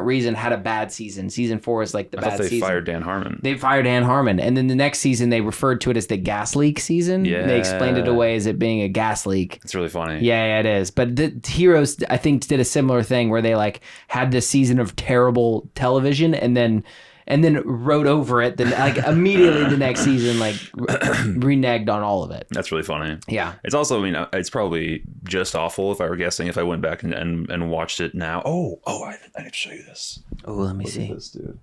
reason, had a bad season. Season 4 is like the bad season. They fired Dan Harmon. They fired Dan Harmon. And then the next season, they referred to it as the gas leak season. Yeah. They explained it away as it being a gas leak. It's really funny. Yeah, it is. But the Heroes, I think, did a similar thing where they had this season of terrible television and then wrote over it. Then immediately the next season, reneged on all of it. That's really funny. Yeah. It's also, it's probably just awful if I were guessing if I went back and watched it now. I need to show you this. Oh, let me see. Look at this, dude.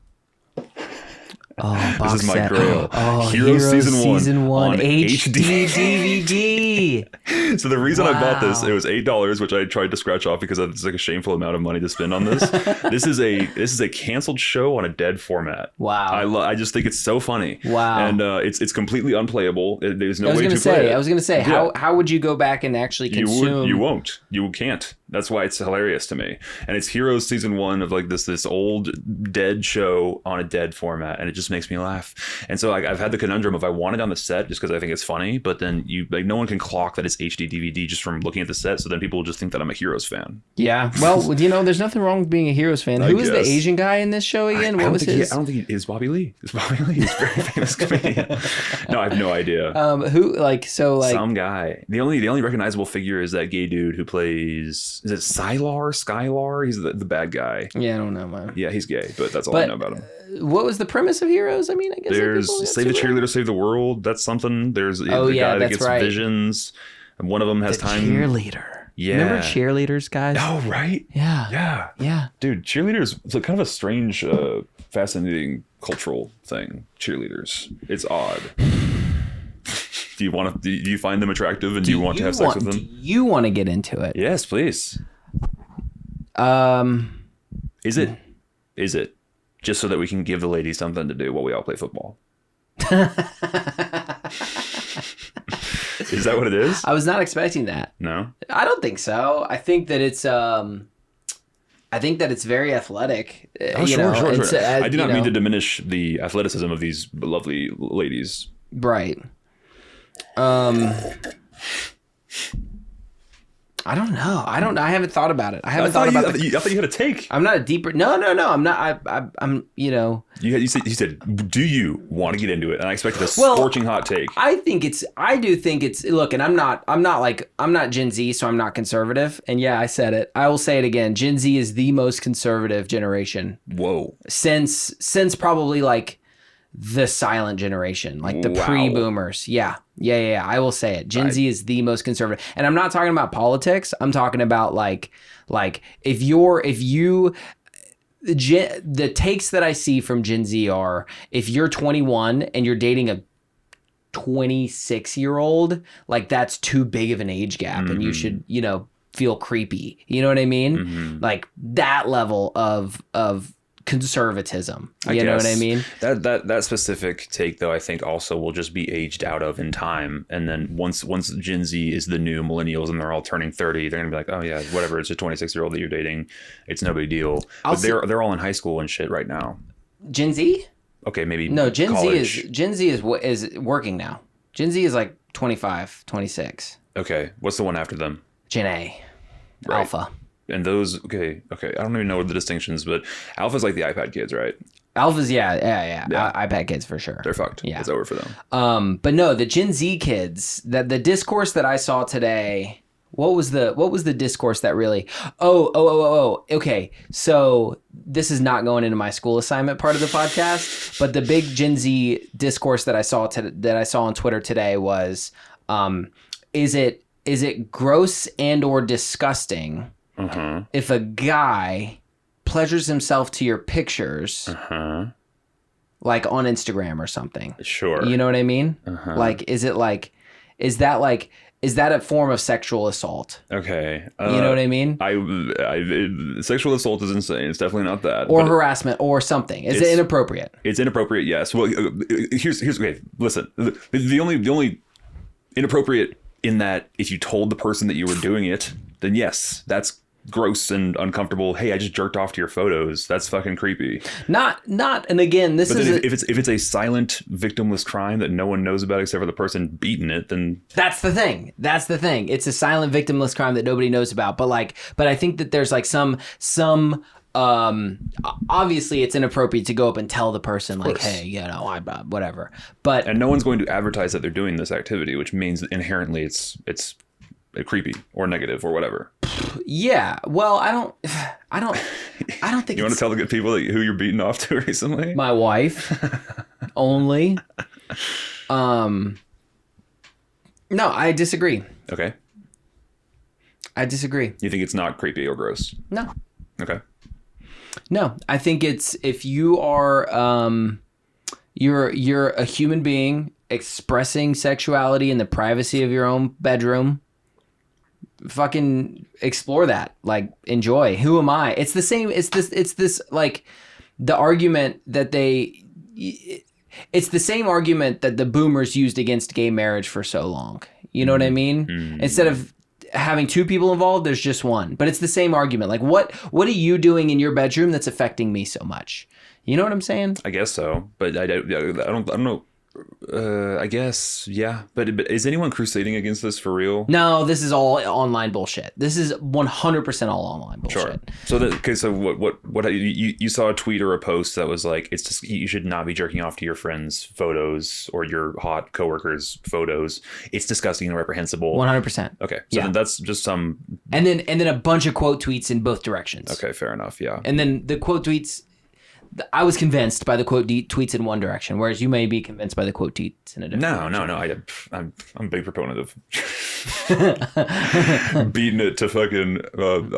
Oh, box this is my set. grail. Oh, Heroes season 1 on HD DVD. So the reason I bought this, it was $8, which I tried to scratch off because it's a shameful amount of money to spend on this. This is a canceled show on a dead format. Wow. I just think it's so funny. Wow. And it's completely unplayable. There's no way to play play it. I was gonna say, how would you go back and actually consume? You won't. You can't. That's why it's hilarious to me. And it's Heroes season 1 of this old dead show on a dead format, and it just makes me laugh. And so I've had the conundrum of I want it on the set just because I think it's funny, but then no one can clock that it's HD DVD just from looking at the set, so then people will just think that I'm a Heroes fan. Yeah. Well, there's nothing wrong with being a Heroes fan. Who is the Asian guy in this show again? What was his? I don't think it's Bobby Lee. It's Bobby Lee. He's a very famous comedian. No, I have no idea. Some guy. The only recognizable figure is that gay dude who plays, is it Skylar? He's the bad guy. Yeah, I don't know, man. Yeah, he's gay, but that's all I know about him. What was the premise of Heroes? I mean, I guess there's Save the Cheerleader, Save the World. That's something. There's the guy that gets visions, and one of them has time. Cheerleader. Yeah. Remember cheerleaders, guys? Oh, right. Yeah. Dude, cheerleaders. It's kind of a strange, fascinating cultural thing. Cheerleaders. It's odd. Do you find them attractive, and do you want to have sex with them? Do you want to get into it? Yes, please. Is it just so that we can give the ladies something to do while we all play football? Is that what it is? I was not expecting that. No, I don't think so. I think that it's very athletic. Sure. I do not mean to diminish the athleticism of these lovely ladies. Right. I don't know. I haven't thought about it. I thought you had a take. I'm not a deeper. No. I'm not. I'm. You said, do you want to get into it? And I expected a scorching hot take. I do think it's. Look, and I'm not Gen Z, so I'm not conservative. And yeah, I said it. I will say it again. Gen Z is the most conservative generation. Whoa. Since probably the silent generation, like the Wow. pre-boomers. Yeah. I will say it. Gen Z is the most conservative. And I'm not talking about politics. I'm talking about like the takes that I see from Gen Z are, if you're 21 and you're dating a 26-year-old, like that's too big of an age gap and you should, feel creepy. You know what I mean? Like that level of conservatism. You know what I mean? That specific take, though, I think also will just be aged out of in time. And then once Gen Z is the new millennials and they're all turning 30, they're gonna be like, oh yeah, whatever. It's a 26-year-old that you're dating. It's no big deal. But they're all in high school and shit right now. Gen Z? Okay, maybe no. Gen college. Z is working now. Gen Z is like 25, 26. Okay, what's the one after them? Gen A, Right. Alpha. And those, okay. I don't even know what the distinctions, but Alpha's like the iPad kids, right? Alpha's, yeah. iPad kids for sure. They're fucked. Yeah. It's over for them. But no, the Gen Z kids, that the discourse that I saw today, what was the discourse that really, okay. So this is not going into my school assignment part of the podcast, but the big Gen Z discourse that I saw on Twitter today was, is it gross and or disgusting if a guy pleasures himself to your pictures, like on Instagram or something? Sure. You know what I mean? Like, is that a form of sexual assault? Okay. You know what I mean? Sexual assault is insane. It's definitely not that. Or harassment or something. Is it inappropriate? It's inappropriate, yes. Well, here's okay. Listen, the only inappropriate in that, if you told the person that you were doing it, then yes, that's gross and uncomfortable. Hey, I just jerked off to your photos. That's fucking creepy. Not. And again, this is if it's a silent, victimless crime that no one knows about except for the person beating it, then that's the thing. It's a silent, victimless crime that nobody knows about. But I think that there's like some. Obviously it's inappropriate to go up and tell the person like, hey, I whatever. And no one's going to advertise that they're doing this activity, which means inherently it's creepy or negative or whatever. Yeah. Well, I don't think you want to tell the good people who you're beating off to recently? My wife only. No, I disagree. Okay. I disagree. You think it's not creepy or gross? No. Okay. No, I think it's, if you are you're a human being expressing sexuality in the privacy of your own bedroom, fucking explore that. Like, enjoy. Who am I? It's the same. It's this like the argument that it's the same argument that the boomers used against gay marriage for so long. You know what I mean? Instead of having two people involved, there's just one. But it's the same argument. Like, what are you doing in your bedroom that's affecting me so much? You know what I'm saying? I guess so, but I don't know. I guess, yeah. But is anyone crusading against this for real? No, this is all online bullshit. This is 100% all online bullshit. Sure. So what you saw a tweet or a post that was like, it's just, you should not be jerking off to your friends' photos or your hot coworkers' photos. It's disgusting and reprehensible. 100%. Okay. So then that's just some. And then a bunch of quote tweets in both directions. Okay, fair enough. Yeah. And then the quote tweets, I was convinced by the quote tweets in one direction, whereas you may be convinced by the quote tweets in a different direction. No. I'm a big proponent of beating it to fucking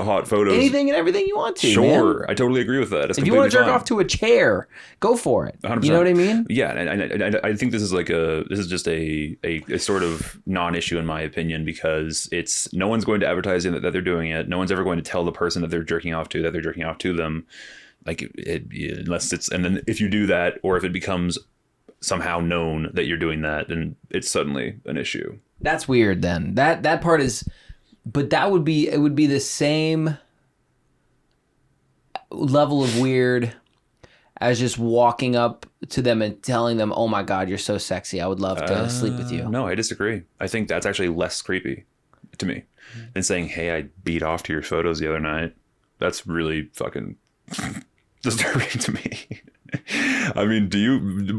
hot photos. Anything and everything you want to. Sure, man. I totally agree with that. It's if you want to jerk off to a chair, go for it. 100%. You know what I mean? Yeah, and I think this is just a sort of non-issue in my opinion, because it's, no one's going to advertise that they're doing it. No one's ever going to tell the person that they're jerking off to them. Like, unless it's, and then if you do that, or if it becomes somehow known that you're doing that, then it's suddenly an issue. That's weird. Then that part is, but it would be the same level of weird as just walking up to them and telling them, "Oh my God, you're so sexy. I would love to sleep with you." No, I disagree. I think that's actually less creepy to me than saying, "Hey, I beat off to your photos the other night." That's really fucking disturbing to me. I mean,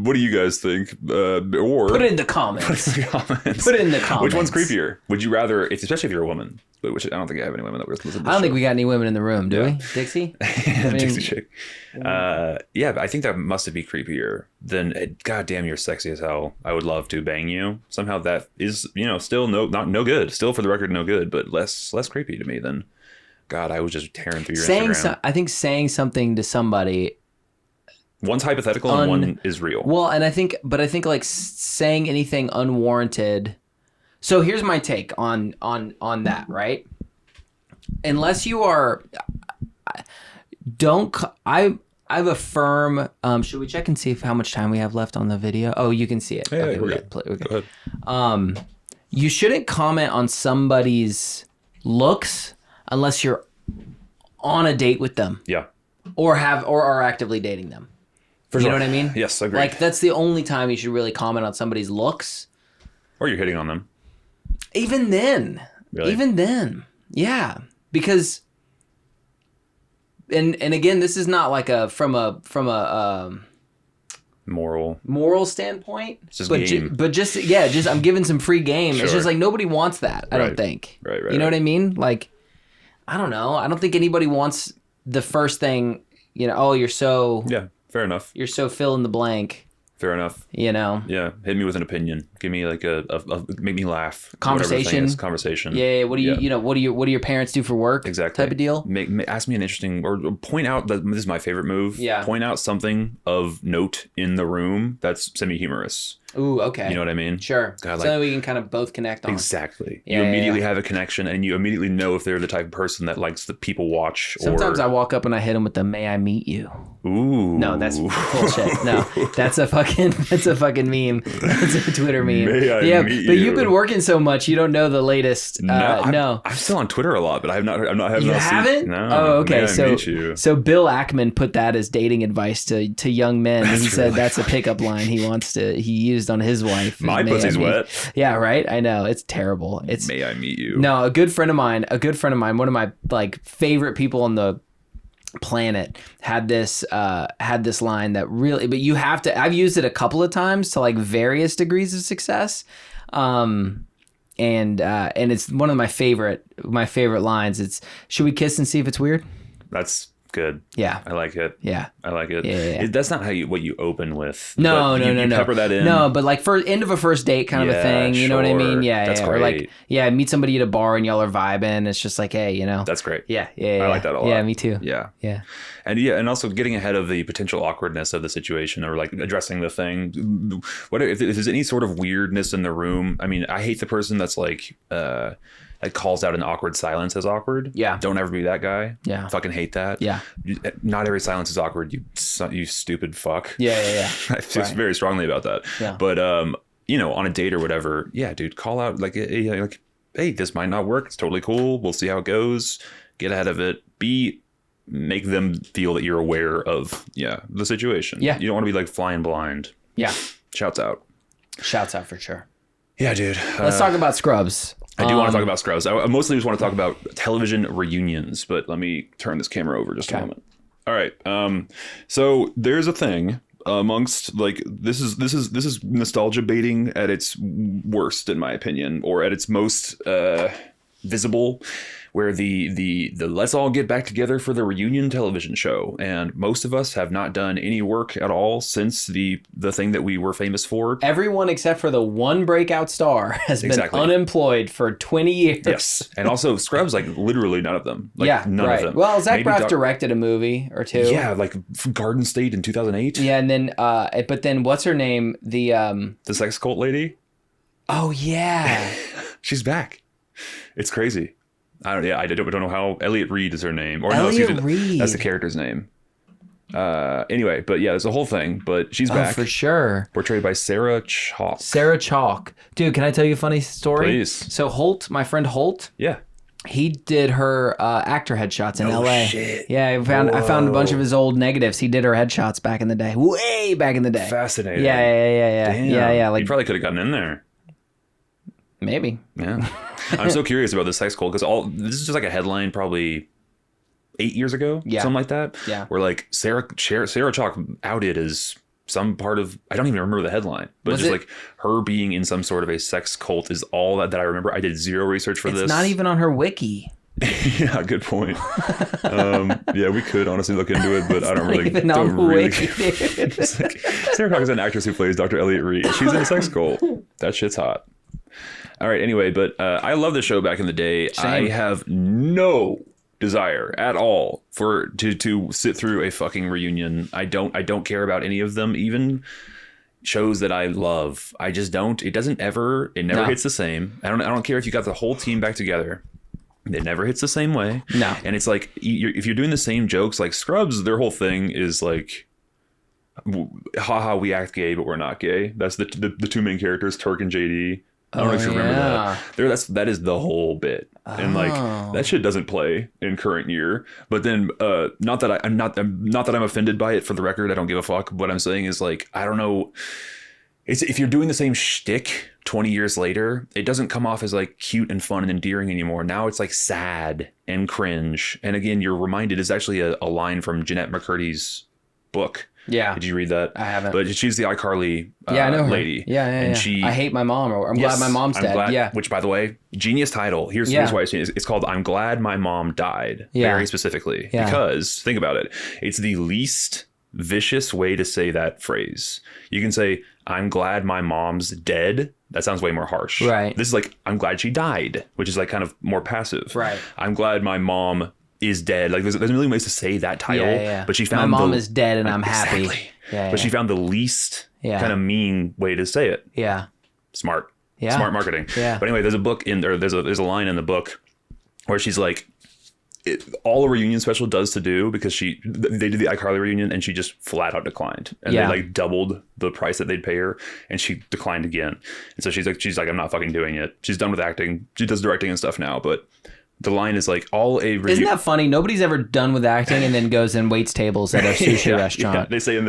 what do you guys think? Or put it in the comments. Put it in the comments. Which one's creepier? Would you rather, especially if you're a woman, which I don't think I have any women that listen to this I don't think show. we got any women in the room, do we? Dixie? Dixie chick. Yeah, but I think that must be creepier than, God damn, you're sexy as hell. I would love to bang you. Somehow that is, still no good. Still, for the record, no good, but less creepy to me than, God, I was just tearing through your Instagram. I think saying something to somebody. One's hypothetical and one is real. Well, and I think like saying anything unwarranted. So here's my take on that, right? Unless you are, I have a firm. Should we check and see how much time we have left on the video? Oh, you can see it. Yeah, okay, we're good. Go ahead. You shouldn't comment on somebody's looks unless you're on a date with them. Yeah. Or are actively dating them. For you sure. know what I mean? Yes, I agree. Like, that's the only time you should really comment on somebody's looks. Or you're hitting on them. Even then. Really? Even then. Yeah. Because, and again, this is not like from a moral standpoint. It's just game. Just I'm giving some free game. Sure. It's just like nobody wants that, I don't think. Right. You know what I mean? Like, I don't know. I don't think anybody wants the first thing, oh, you're so... Yeah, fair enough. You're so fill in the blank. Fair enough. Yeah, hit me with an opinion. Give me like a make me laugh. Conversation. Conversation. Yeah. What do you what do your parents do for work? Exactly. Type of deal. Ask me an interesting, or point out that this is my favorite move. Yeah. Point out something of note in the room that's semi-humorous. Ooh, okay. You know what I mean? Sure. God, so we can kind of both connect on. Exactly. Yeah, you immediately have a connection, and you immediately know if they're the type of person that likes the people watch. Sometimes I walk up and I hit them with the "May I meet you?" Ooh. No, that's bullshit. No, that's a fucking meme. That's a Twitter meme. May I meet but you? you've been working so much, you don't know the latest. No, I'm still on Twitter a lot, but I haven't. You haven't? No. Oh, okay. May I meet you? So Bill Ackman put that as dating advice to young men. He said that's a pickup line he used on his wife. My pussy's wet. Yeah, right. I know, it's terrible. It's May I meet you? No, a good friend of mine, one of my like favorite people on the planet had this line that really, but you have to. I've used it a couple of times to like various degrees of success. And it's one of my favorite lines. It's, should we kiss and see if it's weird? That's good. Yeah. I like it. Yeah. I like it. Yeah. That's not what you open with. No. You pepper that in. No, but like for end of a first date kind of a thing. You know what I mean? Yeah. That's great. Or like, meet somebody at a bar and y'all are vibing. It's just like, hey, That's great. Yeah. I like that a lot. Yeah, me too. Yeah. Yeah. And also getting ahead of the potential awkwardness of the situation, or like addressing the thing. What if there's any sort of weirdness in the room? I mean, I hate the person that's like, that calls out an awkward silence as awkward. Yeah. Don't ever be that guy. Yeah. Fucking hate that. Yeah. Not every silence is awkward. You stupid fuck. Yeah. I feel very strongly about that. Yeah. But on a date or whatever, yeah, dude, call out like, hey, this might not work. It's totally cool. We'll see how it goes. Get ahead of it. Make them feel that you're aware of the situation. Yeah. You don't want to be like flying blind. Yeah. Shouts out for sure. Yeah, dude. Let's talk about Scrubs. I do want to talk about Scrubs. I mostly just want to talk about television reunions, but let me turn this camera over just a moment. All right. So there's a thing amongst like this is nostalgia baiting at its worst, in my opinion, or at its most visible, where the let's all get back together for the reunion television show, and most of us have not done any work at all since the thing that we were famous for. Everyone except for the one breakout star has been unemployed for 20 years. Yes, and also Scrubs, like literally none of them. Like, none of them. Well, Zach Braff directed a movie or two. Yeah, like Garden State in 2008. Yeah, and then but then what's her name? The sex cult lady. Oh yeah, she's back. It's crazy. I don't know how. Elliot Reed is her name. Or Reed. That's the character's name. Anyway, but yeah, there's a whole thing. But she's back. For sure. Portrayed by Sarah Chalk. Sarah Chalk. Dude, can I tell you a funny story? Please. So Holt, my friend Holt. Yeah. He did her actor headshots in LA. Shit. Yeah, I found a bunch of his old negatives. He did her headshots back in the day. Way back in the day. Fascinating. Yeah. Damn. Yeah. Like, you probably could have gotten in there. Maybe. Yeah. I'm so curious about this sex cult, because this is just like a headline probably 8 years ago, something like that. Yeah. Where like Sarah Chalk outed as some part of, I don't even remember the headline, but was just like her being in some sort of a sex cult is all that I remember. I did zero research for this. It's not even on her wiki. Yeah, good point. Yeah, we could honestly look into it, but I don't really. Even on the wiki, like, Sarah Chalk is an actress who plays Dr. Elliot Reed. She's in a sex cult. That shit's hot. All right. Anyway, but I love the show back in the day. Same. I have no desire at all to sit through a fucking reunion. I don't care about any of them, even shows that I love. I just don't. It never hits the same. I don't care if you got the whole team back together. It never hits the same way. No. And it's like, if you're doing the same jokes, like Scrubs, their whole thing is like, haha, we act gay, but we're not gay. That's the two main characters, Turk and JD. I don't know if you remember that. That is the whole bit. And like, that shit doesn't play in current year. But then, not that I'm offended by it, for the record. I don't give a fuck. What I'm saying is like, I don't know. If you're doing the same shtick 20 years later, it doesn't come off as like cute and fun and endearing anymore. Now it's like sad and cringe. And again, you're reminded, it's actually a line from Jeanette McCurdy's book. Yeah. Did you read that? I haven't. But she's the iCarly I know her. lady. Yeah. And I hate my mom, or I'm glad my mom's dead. Yeah. Which, by the way, genius title. Here's why it's called I'm Glad My Mom Died. Yeah. Very specifically. Yeah. Because, think about it. It's the least vicious way to say that phrase. You can say, I'm glad my mom's dead. That sounds way more harsh. Right. This is like, I'm glad she died, which is like kind of more passive. Right. I'm glad my mom is dead. Like there's a million ways to say that title. Yeah. But she found my mom is dead and I'm happy. Exactly. But she found the least kind of mean way to say it. Yeah. Smart. Yeah. Smart marketing. Yeah. But anyway, there's a line in the book where she's like, all a reunion special does to do, because they did the iCarly reunion and she just flat out declined, and they like doubled the price that they'd pay her, and she declined again. And so she's like, I'm not fucking doing it. She's done with acting. She does directing and stuff now, but the line is like, isn't that funny? Nobody's ever done with acting and then goes and waits tables at a sushi restaurant. Yeah, they say in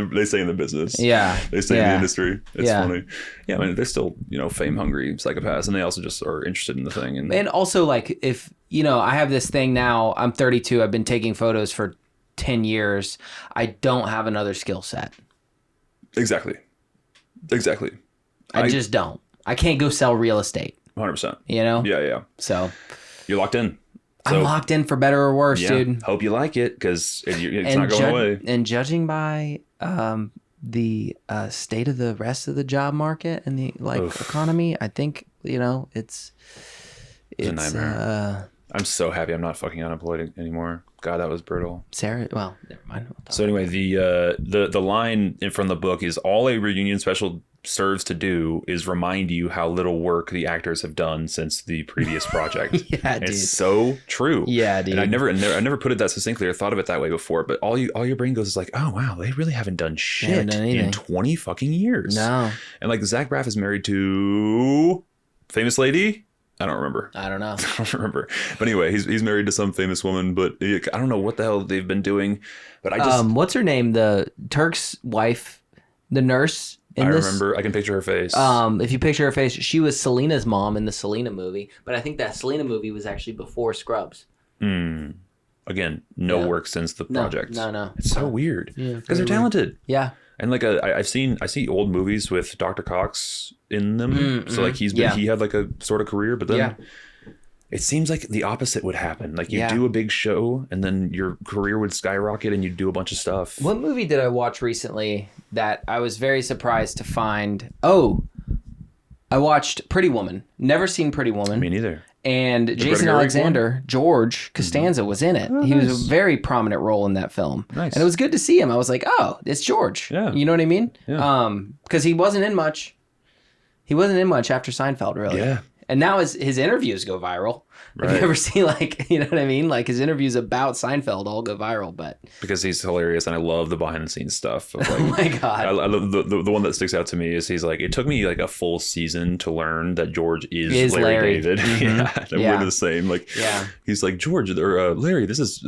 the business. Yeah. They say in the industry. It's funny. Yeah, I mean, they're still, fame hungry psychopaths, and they also just are interested in the thing. And also, like, if, I have this thing now, I'm 32, I've been taking photos for 10 years. I don't have another skill set. Exactly. I just don't. I can't go sell real estate. 100%. Yeah. So you're locked in. I'm locked in for better or worse, dude. Hope you like it, because it's not going away. And judging by the state of the rest of the job market and the economy, I think it's a nightmare. I'm so happy I'm not fucking unemployed anymore. God, that was brutal. Sarah, well, never mind. So anyway, the line from the book is, all a reunion special serves to do is remind you how little work the actors have done since the previous project. Yeah, dude. It's so true. Yeah, dude. And I never put it that succinctly or thought of it that way before, but all your brain goes is like, oh wow, they really haven't done shit in 20 fucking years. No. And like Zach Braff is married to famous lady. I don't remember. I don't know. I don't remember. But anyway, he's married to some famous woman, but I don't know what the hell they've been doing. But I just what's her name? The Turk's wife, the nurse. I remember. I can picture her face. If you picture her face, she was Selena's mom in the Selena movie. But I think that Selena movie was actually before Scrubs. Again, no work since the project. No. It's so weird because they're talented. Yeah. And like I see old movies with Dr. Cox in them. So like he had like a sort of career, but then it seems like the opposite would happen. Like you do a big show and then your career would skyrocket and you'd do a bunch of stuff. What movie did I watch recently that I was very surprised to find? Oh, I watched Pretty Woman. Never seen Pretty Woman. Me neither. And Jason Alexander, George Costanza was in it. He was a very prominent role in that film. Nice. And it was good to see him. I was like, oh, it's George. Yeah. You know what I mean? Yeah. Because he wasn't in much. He wasn't in much after Seinfeld, really. Yeah. And now his interviews go viral. Right. Have you ever seen, like, you know what I mean? Like his interviews about Seinfeld all go viral, but because he's hilarious and I love the behind the scenes stuff. Of like, oh my God. I love the one that sticks out to me is he's like, it took me like a full season to learn that George is Larry David. Mm-hmm. We're the same. Like, he's like, George or Larry, this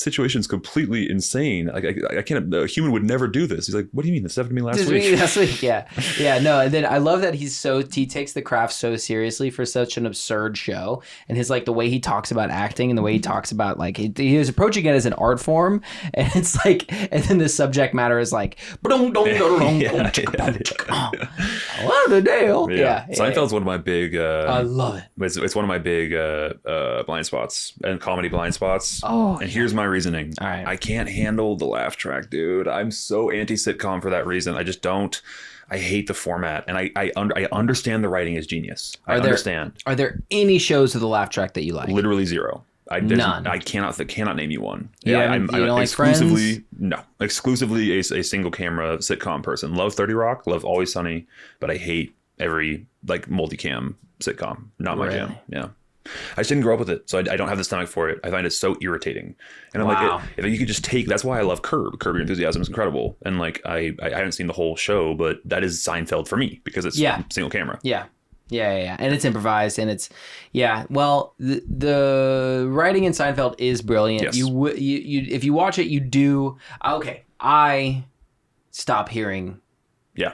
situation's completely insane. Like I can't, a human would never do this. He's like, what do you mean? This happened to me last week. Yeah. No. And then I love that he takes the craft so seriously for such an absurd show, and his like the way he talks about acting and the way he talks about like he was approaching it as an art form, and it's like, and then the subject matter is like, what the deal? Yeah. Seinfeld's one of my big. I love it. It's one of my big blind spots and comedy blind spots. Oh, and here's my reasoning. All right. I can't handle the laugh track, dude. I'm so anti-sitcom for that reason. I just don't. I hate the format, and I understand the writing is genius. I understand. Are there any shows with a laugh track that you like? Literally zero. None. I cannot name you one. Yeah, I'm like exclusively Friends? No, exclusively a single camera sitcom person. Love 30 Rock, love Always Sunny, but I hate every like multicam sitcom. Not my jam. Yeah. I just didn't grow up with it, so I don't have the stomach for it. I find it so irritating, and I'm like, if you could just take. That's why I love Curb. Curb Your Enthusiasm is incredible, and like I haven't seen the whole show, but that is Seinfeld for me because it's single camera. Yeah, and it's improvised, and it's Well, the writing in Seinfeld is brilliant. Yes. You if you watch it, you do. Okay, I stop hearing. Yeah.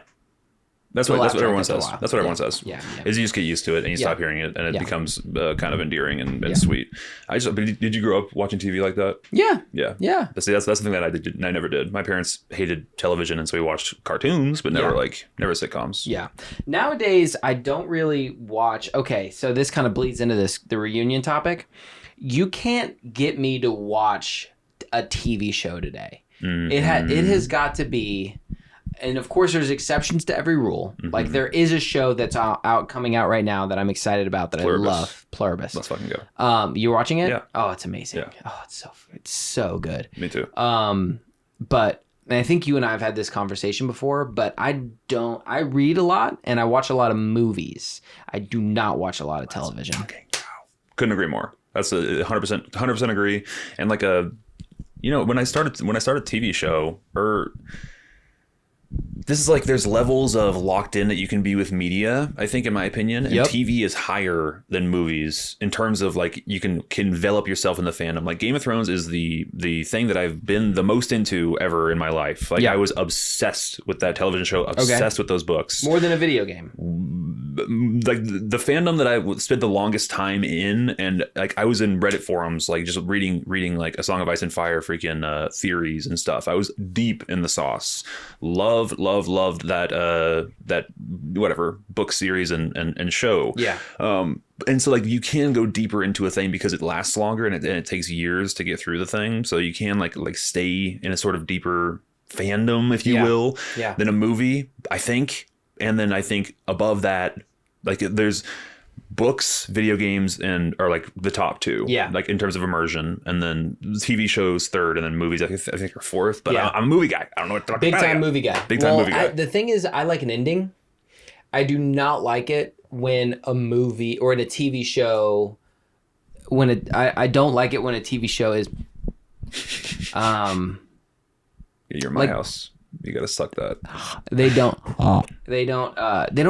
That's what everyone says. That's what everyone says. Yeah. Is you just get used to it and you stop hearing it, and it becomes kind of endearing and sweet. But did you grow up watching TV like that? Yeah. Yeah. See, that's the thing that I never did. My parents hated television, and so we watched cartoons, but never sitcoms. Yeah. Nowadays, I don't really watch. Okay, so this kind of bleeds into the reunion topic. You can't get me to watch a TV show today. Mm-hmm. It has got to be. And of course, there's exceptions to every rule. Mm-hmm. Like there is a show that's coming out right now that I'm excited about that Pluribus. I love. Pluribus. Let's fucking go. You watching it? Yeah. Oh, it's amazing. Yeah. Oh, it's so good. Me too. But and I think you and I have had this conversation before. But I read a lot and I watch a lot of movies. I do not watch a lot of television. Couldn't agree more. That's 100% agree. And like when I started TV show this is like there's levels of locked in that you can be with media, I think, in my opinion. And TV is higher than movies in terms of like you can envelop yourself in the fandom. Like Game of Thrones is the thing that I've been the most into ever in my life. Like I was obsessed with that television show, obsessed with those books. More than a video game. Like the fandom that I spent the longest time in, and like I was in Reddit forums, like just reading like A Song of Ice and Fire freaking theories and stuff. I was deep in the sauce. Loved that whatever book series and show. Yeah. And so like you can go deeper into a thing because it lasts longer and it takes years to get through the thing. So you can like stay in a sort of deeper fandom, if you will, than a movie, I think. And then I think above that, like there's books, video games, and are like the top two. Yeah. Like in terms of immersion, and then TV shows third, and then movies I think are fourth. But I'm a movie guy. I don't know what to talk about. Big time movie guy. The thing is, I like an ending. I do not like it when a movie or in a TV show I don't like it when a TV show is you're my house. You gotta suck that. They don't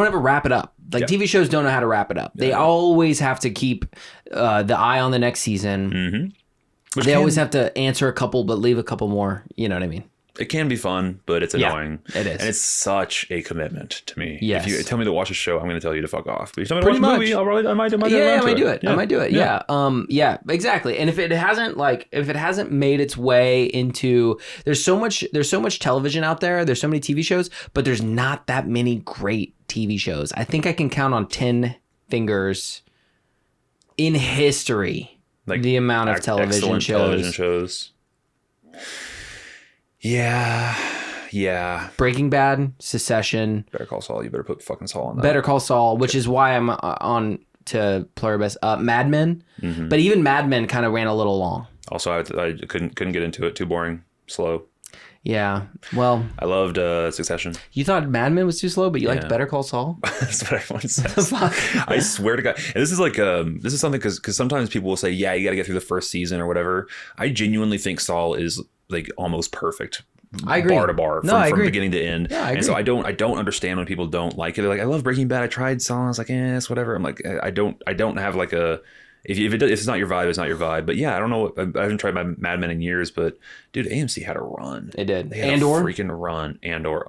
ever wrap it up. Like TV shows don't know how to wrap it up. They always have to keep the eye on the next season. Mm-hmm. They always have to answer a couple but leave a couple more. You know what I mean? It can be fun, but it's annoying. It is. And it's such a commitment to me. Yes. If you tell me to watch a show, I'm going to tell you to fuck off. But if you tell me to watch a movie, I might do it. I might do it. Yeah, exactly. And if it hasn't made its way into, there's so much television out there. There's so many TV shows, but there's not that many great TV shows. I think I can count on 10 fingers in history like the amount of television shows. Yeah. Breaking Bad, Succession. Better Call Saul. You better put fucking Saul on that. Better Call Saul, which is why I'm on to Pluribus. Mad Men. Mm-hmm. But even Mad Men kind of ran a little long. Also, I couldn't get into it. Too boring. Slow. Yeah. Well, I loved Succession. You thought Mad Men was too slow, but you liked Better Call Saul? That's what everyone says. I swear to God. And this is like this is something because sometimes people will say, yeah, you got to get through the first season or whatever. I genuinely think Saul is like almost perfect. I agree. Bar to bar, from beginning to end. Yeah, I agree. And so I don't understand when people don't like it. They're like, I love Breaking Bad. I tried Saul. I was like, it's whatever. I'm like, I don't have like a. If it's not your vibe, it's not your vibe. But yeah, I don't know. I haven't tried my Mad Men in years, but dude, AMC had a run. It did. They had a freaking run. Andor,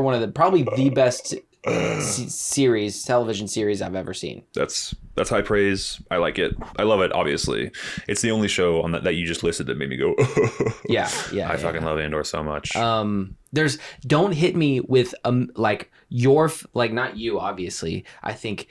one of the probably the best television series I've ever seen. That's high praise. I like it. I love it. Obviously, it's the only show on that you just listed that made me go. yeah. I fucking love Andor so much. Don't hit me with like your like not you obviously. I think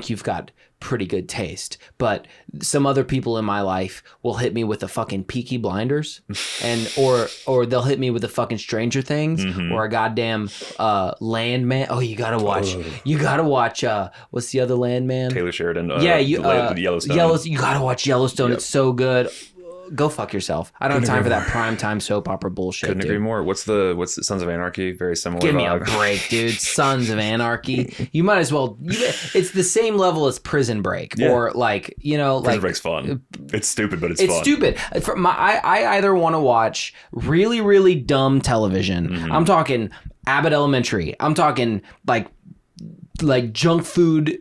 you've got pretty good taste, but some other people in my life will hit me with a fucking Peaky Blinders, and or they'll hit me with a fucking Stranger Things or a goddamn Landman. Oh, you gotta watch. You gotta watch. What's the other Landman? Taylor Sheridan. Yellowstone. You gotta watch Yellowstone. Yep. It's so good. Go fuck yourself. I don't have time for that primetime soap opera bullshit. Couldn't agree more. What's the Sons of Anarchy? Very similar. Give me a break, dude. Sons of Anarchy. You might as well. It's the same level as Prison Break, or like Prison Break's fun. It's stupid, but it's fun. It's stupid. I either want to watch really, really dumb television. I'm talking Abbott Elementary. I'm talking like junk food.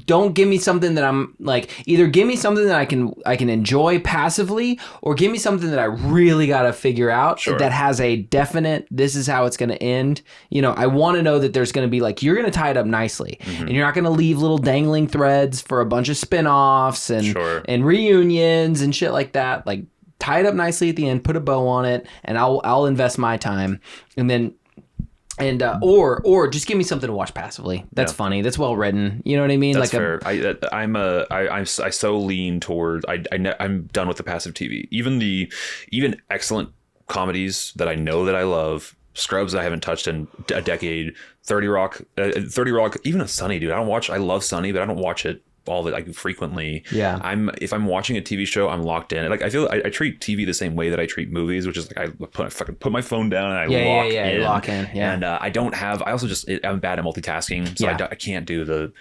Don't give me something that I'm like, either give me something that I can enjoy passively, or give me something that I really got to figure out that has a definite, this is how it's going to end. I want to know that there's going to be like, you're going to tie it up nicely and you're not going to leave little dangling threads for a bunch of spinoffs and reunions and shit like that. Like tie it up nicely at the end, put a bow on it, and I'll invest my time. And then, or just give me something to watch passively. That's funny. That's well written. You know what I mean? That's fair. I so lean towards. I'm done with the passive TV. Even excellent comedies that I know that I love. Scrubs I haven't touched in a decade. 30 Rock. Even a Sunny, dude. I love Sunny, but I don't watch it all that like frequently. Yeah. If I'm watching a TV show, I'm locked in. Like I feel I treat TV the same way that I treat movies, which is like I put my phone down and I lock in. Yeah. And I'm bad at multitasking, so I can't do the.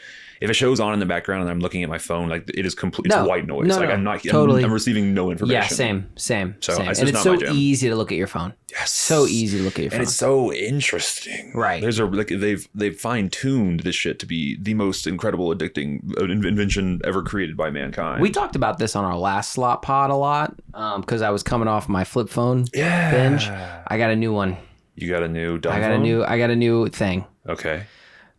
If a show's on in the background and I'm looking at my phone, like it is complete. It's white noise. I'm receiving no information. Yeah, same. So and it's so easy to look at your phone. Yes, so easy to look at your phone, and it's so interesting. Right. They've fine tuned this shit to be the most incredible, addicting invention ever created by mankind. We talked about this on our last Slop pod a lot because I was coming off my flip phone binge. I got a new one. You got a new dumb phone? I got a new thing. Okay.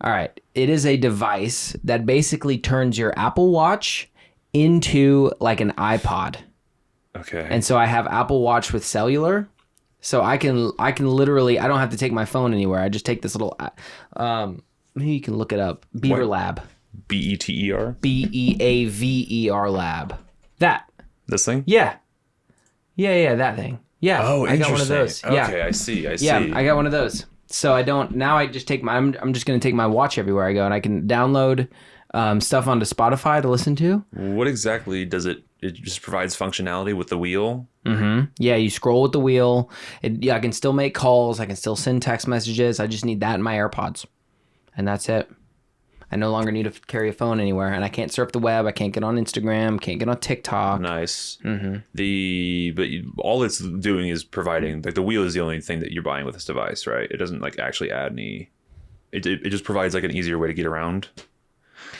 All right. It is a device that basically turns your Apple Watch into like an iPod. Okay. And so I have Apple Watch with cellular. So I can literally, I don't have to take my phone anywhere. I just take this little, maybe you can look it up. Beaver Lab. BETER? BEAVER Lab. This thing? Yeah. Yeah, that thing. Yeah. Oh, I got one of those. Okay, Yeah. I see. Yeah, I got one of those. So I just take I'm just going to take my watch everywhere I go, and I can download stuff onto Spotify to listen to. What exactly does it just provides functionality with the wheel? Mm-hmm. Yeah, you scroll with the wheel. I can still make calls. I can still send text messages. I just need that in my AirPods. And that's it. I no longer need to carry a phone anywhere, and I can't surf the web. I can't get on Instagram. Can't get on TikTok. Nice. Mm-hmm. But all it's doing is providing, like the wheel is the only thing that you're buying with this device, right? It doesn't like actually add any. It just provides like an easier way to get around.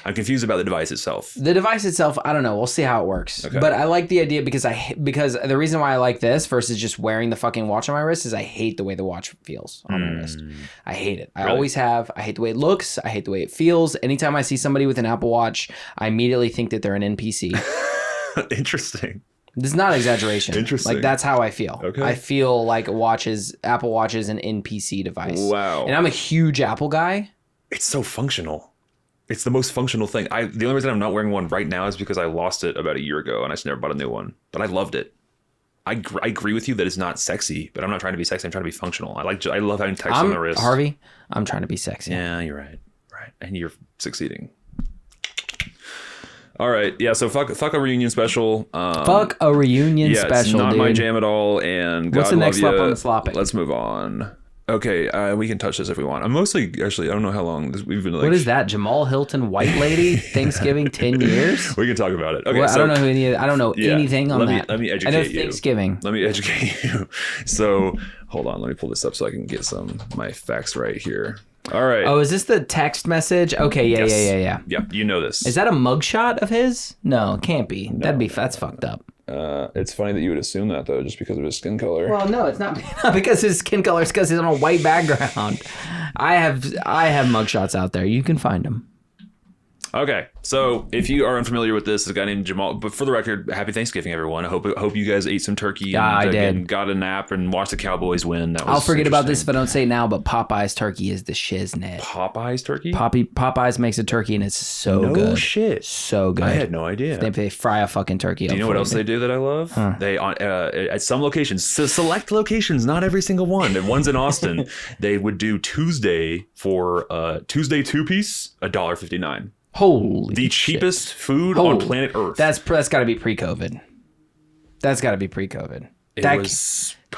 I'm confused about the device itself. The device itself, I don't know. We'll see how it works. Okay. But I like the idea because the reason why I like this versus just wearing the fucking watch on my wrist is I hate the way the watch feels on my wrist. I hate it. I always have. I hate the way it looks. I hate the way it feels. Anytime I see somebody with an Apple Watch, I immediately think that they're an NPC. Interesting. This is not exaggeration. Interesting. Like that's how I feel. Okay. I feel like Apple Watch is an NPC device. Wow. And I'm a huge Apple guy. It's so functional. It's the most functional thing. The only reason I'm not wearing one right now is because I lost it about a year ago and I just never bought a new one. But I loved it. I agree with you that it's not sexy, but I'm not trying to be sexy. I'm trying to be functional. I love having text on the wrist. Harvey, I'm trying to be sexy. Yeah, you're right. Right. And you're succeeding. All right. Yeah, so fuck a reunion special. Fuck a reunion special, it's not dude. my jam at all. And what's God the next love slop ya. on the slopping? Let's move on. Okay, we can touch this if we want. I'm mostly, actually, I don't know how long we've been like... What is that? Jamal Hilton, white lady, Thanksgiving, 10 years? We can talk about it. Okay, well, I don't know anything on that. Let me educate you. I know Thanksgiving. Let me educate you. So, hold on. Let me pull this up so I can get my facts right here. All right. Oh, is this the text message? Okay, yeah. Yeah, you know this. Is that a mugshot of his? No, it can't be. That's fucked up. It's funny that you would assume that though, just because of his skin color. Well, no, it's not because his skin color. It's because he's on a white background. I have mugshots out there. You can find them. Okay, so if you are unfamiliar with this, a guy named Jamal. But for the record, happy Thanksgiving, everyone. I hope you guys ate some turkey and, I did. and got a nap and watched the Cowboys win. That was I'll forget about this if I don't say it now. But Popeye's turkey is the shiznit. Popeye's turkey. Popeyes makes a turkey and it's so good. No shit. So good. I had no idea. They fry a fucking turkey. Do you know what else they do that I love? Huh. They at some locations, select locations, not every single one. And one's in Austin. They would do Tuesday for Tuesday 2-piece, $1.59. Holy the cheapest food on planet Earth. That's got to be pre-COVID. That's got to be pre-COVID. That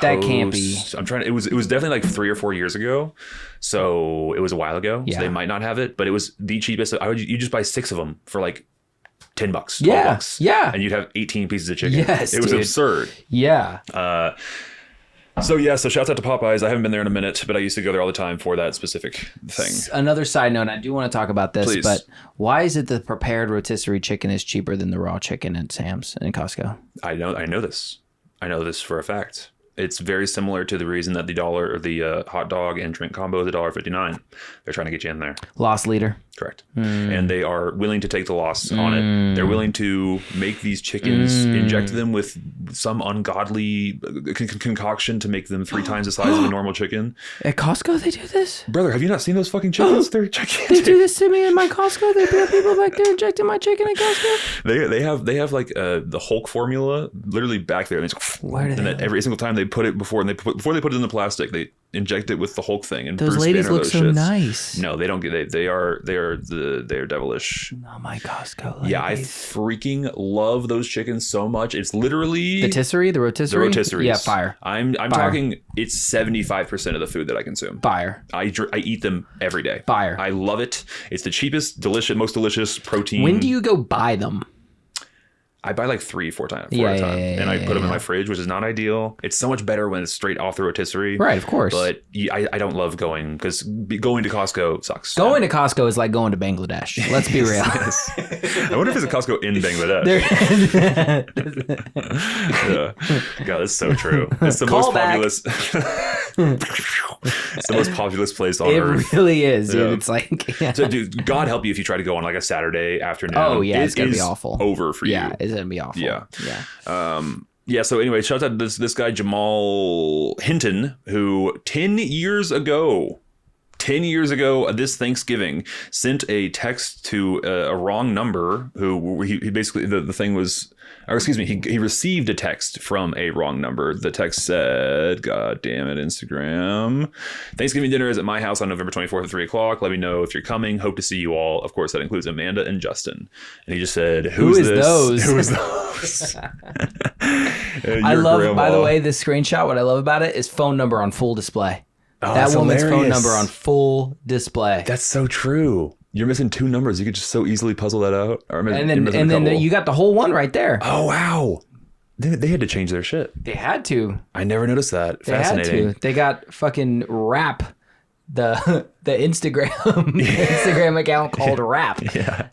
can't be. It was definitely like 3 or 4 years ago, so it was a while ago. Yeah. So they might not have it, but it was the cheapest. You just buy 6 of them for like $10, $12. Yeah, and you'd have 18 pieces of chicken. Yes, it was absurd. Yeah. So shouts out to Popeyes. I haven't been there in a minute, but I used to go there all the time for that specific thing. Another side note, I do want to talk about this, Please. But why is it the prepared rotisserie chicken is cheaper than the raw chicken at Sam's and Costco? I know this. I know this for a fact. It's very similar to the reason that the hot dog and drink combo is $1.59. They're trying to get you in there. Loss leader. Correct. And they are willing to take the loss on it. They're willing to make these chickens, inject them with some ungodly concoction to make them 3 times the size of a normal chicken. At Costco, they do this? Brother, have you not seen those fucking chickens? They're gigantic. They do this to me in my Costco? They put people back there injecting my chicken at Costco? They have like the Hulk formula literally back there. And every single time they put it before they put it in the plastic, they inject it with the Hulk thing. And those Bruce ladies Banner, look so shits. Nice. No, they don't get. They are devilish. Oh my Costco ladies. Yeah, I freaking love those chickens so much. It's literally the rotisserie. Yeah, fire. I'm talking. It's 75% of the food that I consume. Fire. I eat them every day. Fire. I love it. It's the cheapest, most delicious protein. When do you go buy them? I buy like 3-4 times at a time, and I put them in my fridge, which is not ideal. It's so much better when it's straight off the rotisserie. Right, of course. But I don't love going because going to Costco sucks. Going to Costco is like going to Bangladesh. Let's be real. Yes. I wonder if there's a Costco in Bangladesh. Yeah. God, that's so true. It's the most populous. It's the most populous place on Earth. It really is, dude. Yeah. It's like, so, dude, God help you if you try to go on like a Saturday afternoon. Oh yeah, it's gonna be awful. Over for you. Yeah, it's gonna be awful. Yeah. So anyway, shout out to this guy Jamal Hinton, who 10 years ago this Thanksgiving sent a text to a wrong number. Who he basically the thing was. Or excuse me, he received a text from a wrong number. The text said, God damn it, Instagram. Thanksgiving dinner is at my house on November 24th at 3 o'clock. Let me know if you're coming. Hope to see you all. Of course, that includes Amanda and Justin. And he just said, Who is this? Those? Who is those? I love, grandma. By the way, this screenshot, what I love about it is phone number on full display. Oh, that woman's hilarious. Phone number on full display. That's so true. You're missing 2 numbers. You could just so easily puzzle that out. Or and then you got the whole one right there. Oh, wow. They had to change their shit. They had to. I never noticed that. Fascinating. Had to. They got fucking Rap, the Instagram account called Rap. Yeah.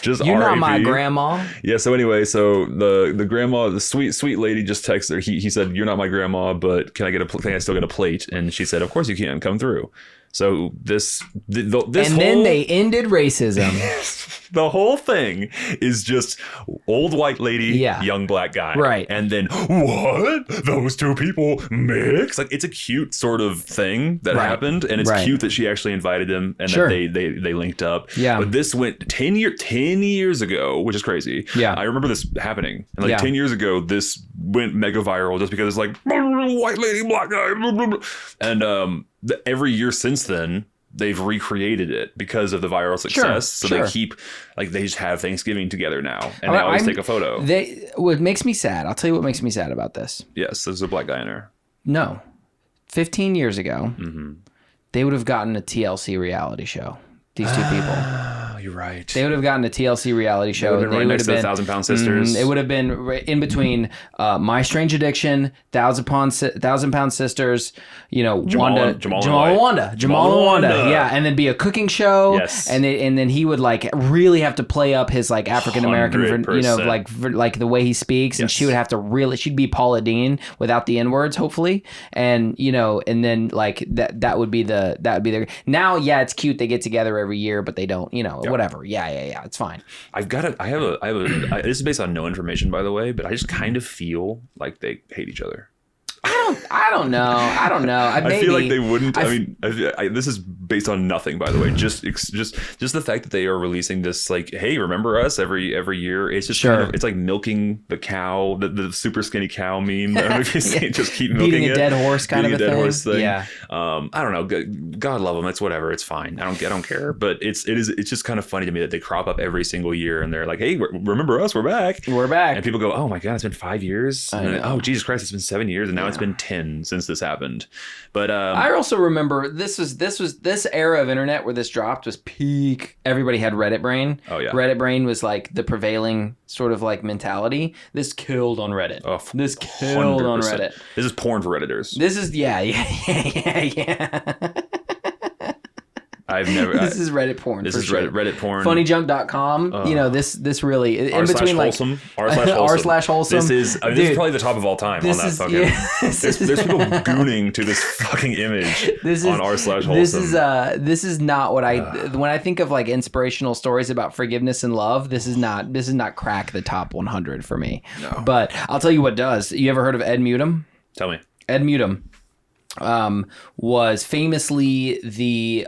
Just You're R-A-P. not my grandma. Yeah. So anyway, the grandma, the sweet lady just texted her. He said, "You're not my grandma, but can I still get a plate?" And she said, "Of course you can. Come through." So this then they ended racism. The whole thing is just old white lady, young black guy. Right. And then what? Those 2 people mix? Like, it's a cute sort of thing that happened. And it's cute that she actually invited them and that they linked up. Yeah. But this went 10 years ago, which is crazy. Yeah. I remember this happening. And 10 years ago, this went mega viral just because it's like white lady, black guy. Blah, blah, blah. And every year since then, they've recreated it because of the viral success. So they keep, like, they just have Thanksgiving together now, and they always take a photo. What makes me sad, I'll tell you what makes me sad about this. Yes, there's a black guy in there. No. 15 years ago, they would have gotten a TLC reality show. These 2 people. you're right. They would have gotten a TLC reality show. They would have been right next to the 1,000 Pound Sisters. It would have been in between My Strange Addiction, 1,000 Pound Sisters, Jamal and Wanda. Yeah, and then be a cooking show. Yes. And then he would like really have to play up his like African American, like the way he speaks, and she would have to she'd be Paula Deen without the N words, hopefully, and and then like that would be the now. Yeah, it's cute they get together every year, but they don't. Whatever. Yeah. It's fine. This is based on no information, by the way, but I just kind of feel like they hate each other. I don't know. I feel like they wouldn't. This is based on nothing, by the way. Just the fact that they are releasing this, like, hey, remember us every year. It's just kind of, it's like milking the cow, the super skinny cow meme. I don't know if you see it, just keep milking beating a dead horse kind of a horse thing. Yeah. I don't know. God love them. It's whatever. It's fine. I don't care. But it's just kind of funny to me that they crop up every single year and they're like, hey, remember us? We're back. And people go, oh my God, it's been 5 years. Oh Jesus Christ, it's been 7 years, and now it's been 10 since this happened. But I also remember this era of internet where this dropped was peak. Everybody had Reddit brain. Oh yeah. Reddit brain was like the prevailing sort of like mentality. This killed on Reddit. Oh, this killed 100%. On Reddit. This is porn for Redditors. This is yeah. I've never. This is Reddit porn. This is Reddit porn. Funnyjunk.com. This really in between wholesome, like r/wholesome. This is probably the top of all time on that fucking. Yeah, there's people gooning to this fucking image on r/wholesome. This is not what when I think of like inspirational stories about forgiveness and love. This is not crack the top 100 for me. No. But I'll tell you what does. You ever heard of Ed Mutum? Tell me. Ed Mutum. Was famously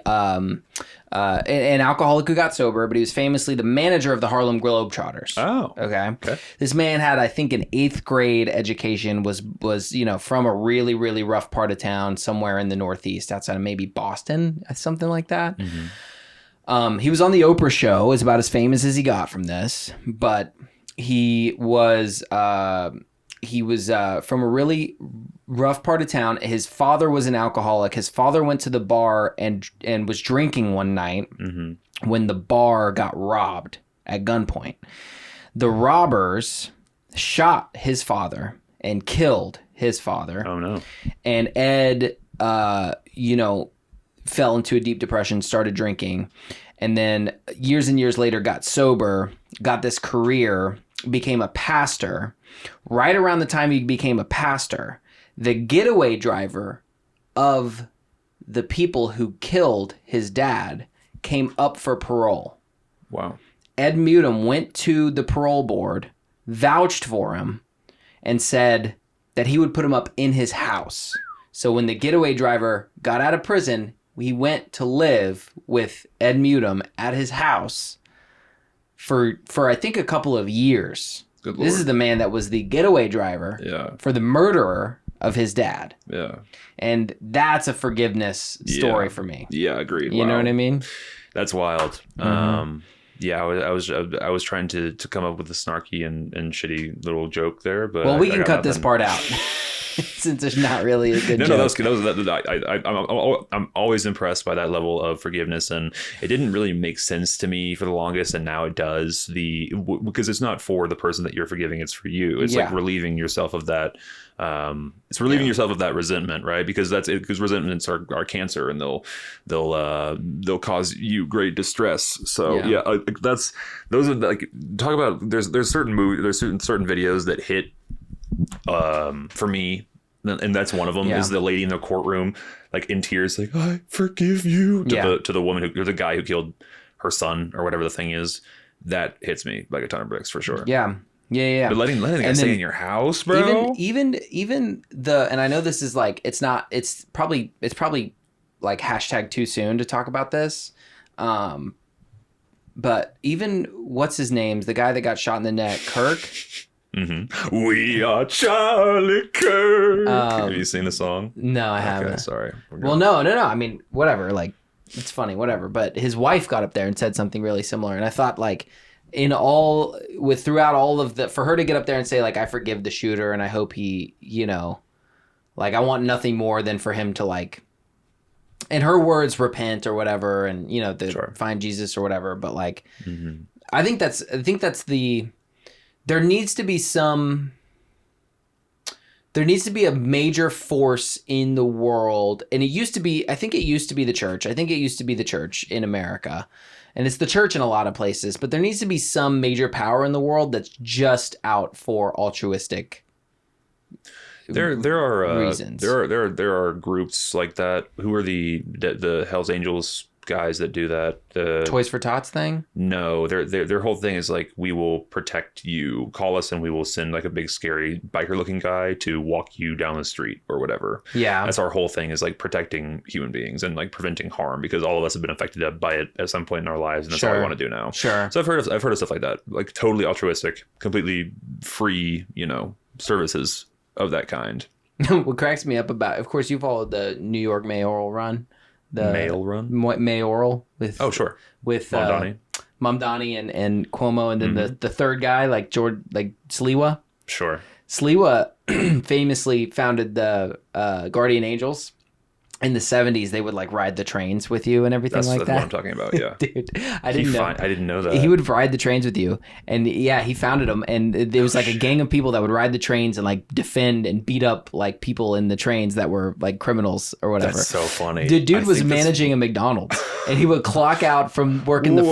an alcoholic who got sober, but he was famously the manager of the Harlem Globetrotters. Oh, okay. This man had, I think, an 8th grade education. Was from a really, really rough part of town, somewhere in the Northeast, outside of maybe Boston, something like that. Mm-hmm. He was on the Oprah show. Is about as famous as he got from this, but he was from a really rough part of town. His father was an alcoholic. His father went to the bar and was drinking one night when the bar got robbed at gunpoint. The robbers shot his father and killed his father. Oh no. And Ed fell into a deep depression, started drinking, and then years and years later got sober, got this career, became a pastor. Right around the time he became a pastor, the getaway driver of the people who killed his dad came up for parole. Wow. Ed Mutum went to the parole board, vouched for him, and said that he would put him up in his house. So when the getaway driver got out of prison, he went to live with Ed Mutum at his house for I think a couple of years. Good Lord. This is the man that was the getaway driver for the murderer of his dad. Yeah. And that's a forgiveness story for me. Yeah, agreed. You know what I mean? That's wild. Mm-hmm. I was trying to come up with a snarky and shitty little joke there, but we can cut this part out. Since there's not really a good joke. I'm always impressed by that level of forgiveness, and it didn't really make sense to me for the longest, and now it does. Because it's not for the person that you're forgiving; it's for you. It's like relieving yourself of that. It's relieving yourself of that resentment, right? Because because resentments are cancer, and they'll cause you great distress. So those are like, talk about there's certain videos that hit. For me, and that's one of them, is the lady in the courtroom, like in tears, like, I forgive you to the woman or the guy who killed her son or whatever the thing is. That hits me like a ton of bricks for sure. Yeah. But letting the guy stay in your house, bro. Even and I know this is like, it's probably like hashtag too soon to talk about this. But even what's his name? The guy that got shot in the neck, Kirk. Mm-hmm. We are Charlie Kirk. Have you seen the song? No, I haven't. Sorry. Well, no. I mean, whatever. Like, it's funny, whatever. But his wife got up there and said something really similar, and I thought, like, throughout all of the, for her to get up there and say, like, I forgive the shooter, and I hope he, like, I want nothing more than for him to, like, in her words, repent or whatever, and Sure. find Jesus or whatever. But like, I think that's there needs to be a major force in the world, and I think it used to be the church. I think it used to be the church in America, and it's the church in a lot of places. But there needs to be some major power in the world that's just out for altruistic. There are reasons. There are groups like that. Who are the Hells Angels guys that do that? The Toys for Tots thing? No, their whole thing is like, we will protect you. Call us and we will send like a big scary biker looking guy to walk you down the street or whatever. Yeah, that's our whole thing, is like protecting human beings and like preventing harm, because all of us have been affected by it at some point in our lives, and that's all we want to do now. Sure. So I've heard of stuff like that, like totally altruistic, completely free, services of that kind. What cracks me up about, of course, you followed the New York mayoral run. The mayoral with sure, with Mamdani and Cuomo, and then the third guy, like Sliwa. Sure. Sliwa famously founded the Guardian Angels. In the 70s, they would like ride the trains with you and everything like that. That's what I'm talking about. Yeah, dude, I didn't know that. He would ride the trains with you, and yeah, he founded them. And there was like a gang of people that would ride the trains and like defend and beat up like people in the trains that were like criminals or whatever. That's so funny. The dude was managing a McDonald's, and he would clock out from working the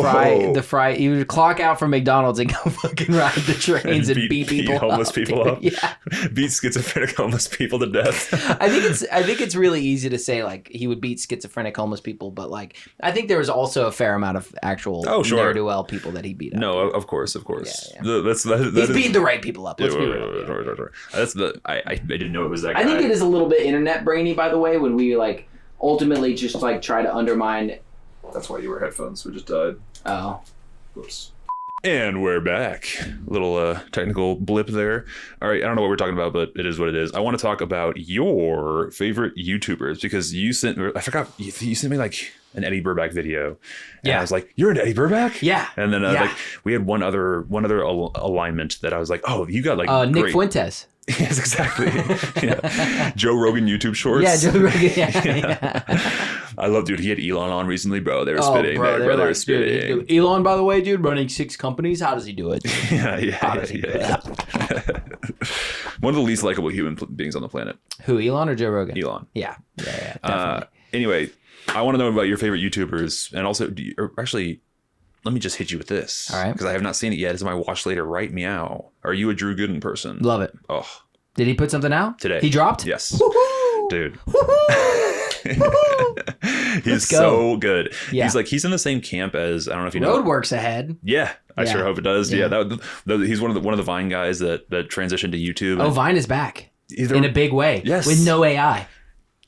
fry. He would clock out from McDonald's and go fucking ride the trains and beat people, homeless people up. Yeah, beat schizophrenic homeless people to death. I think it's really easy to say like he would beat schizophrenic homeless people, but like I think there was also a fair amount of actual ne'er-do-well people that he beat up. No, of course. Yeah. He's beating the right people up. Let's be real. I didn't know it was that guy. I think it is a little bit internet brainy, by the way, when we like ultimately just like try to undermine. That's why you wear headphones. We just died. Oh, whoops. And we're back. Little technical blip there. All right, I don't know what we're talking about, but it is what it is. I want to talk about your favorite YouTubers, because you sent me like an Eddie Burback video. And I was like, "You're into Eddie Burback?" Yeah. And then like we had one other alignment that I was like, "Oh, you got like Nick Fuentes." Yes, exactly. Yeah. Joe Rogan YouTube shorts. Yeah, Joe Rogan. Yeah. I love, dude. He had Elon on recently, bro. They were spitting. Bro, they were spitting. Dude, Elon, by the way, dude, running 6 companies. How does he do it? How does he do it? One of the least likable human beings on the planet. Who, Elon or Joe Rogan? Elon. Yeah, definitely. Anyway, I want to know about your favorite YouTubers, and also, let me just hit you with this. All right. Because I have not seen it yet. It's my watch later. Right meow. Are you a Drew Gooden person? Love it. Oh. Did he put something out? Today. He dropped? Yes. Woo-hoo! Dude. Woo-hoo! He's so good. Yeah. He's in the same camp as, I don't know if you know. Roadworks ahead. Yeah. I sure hope it does. Yeah. He's one of the Vine guys that transitioned to YouTube. Oh, Vine is back. In a big way. Yes. With no AI.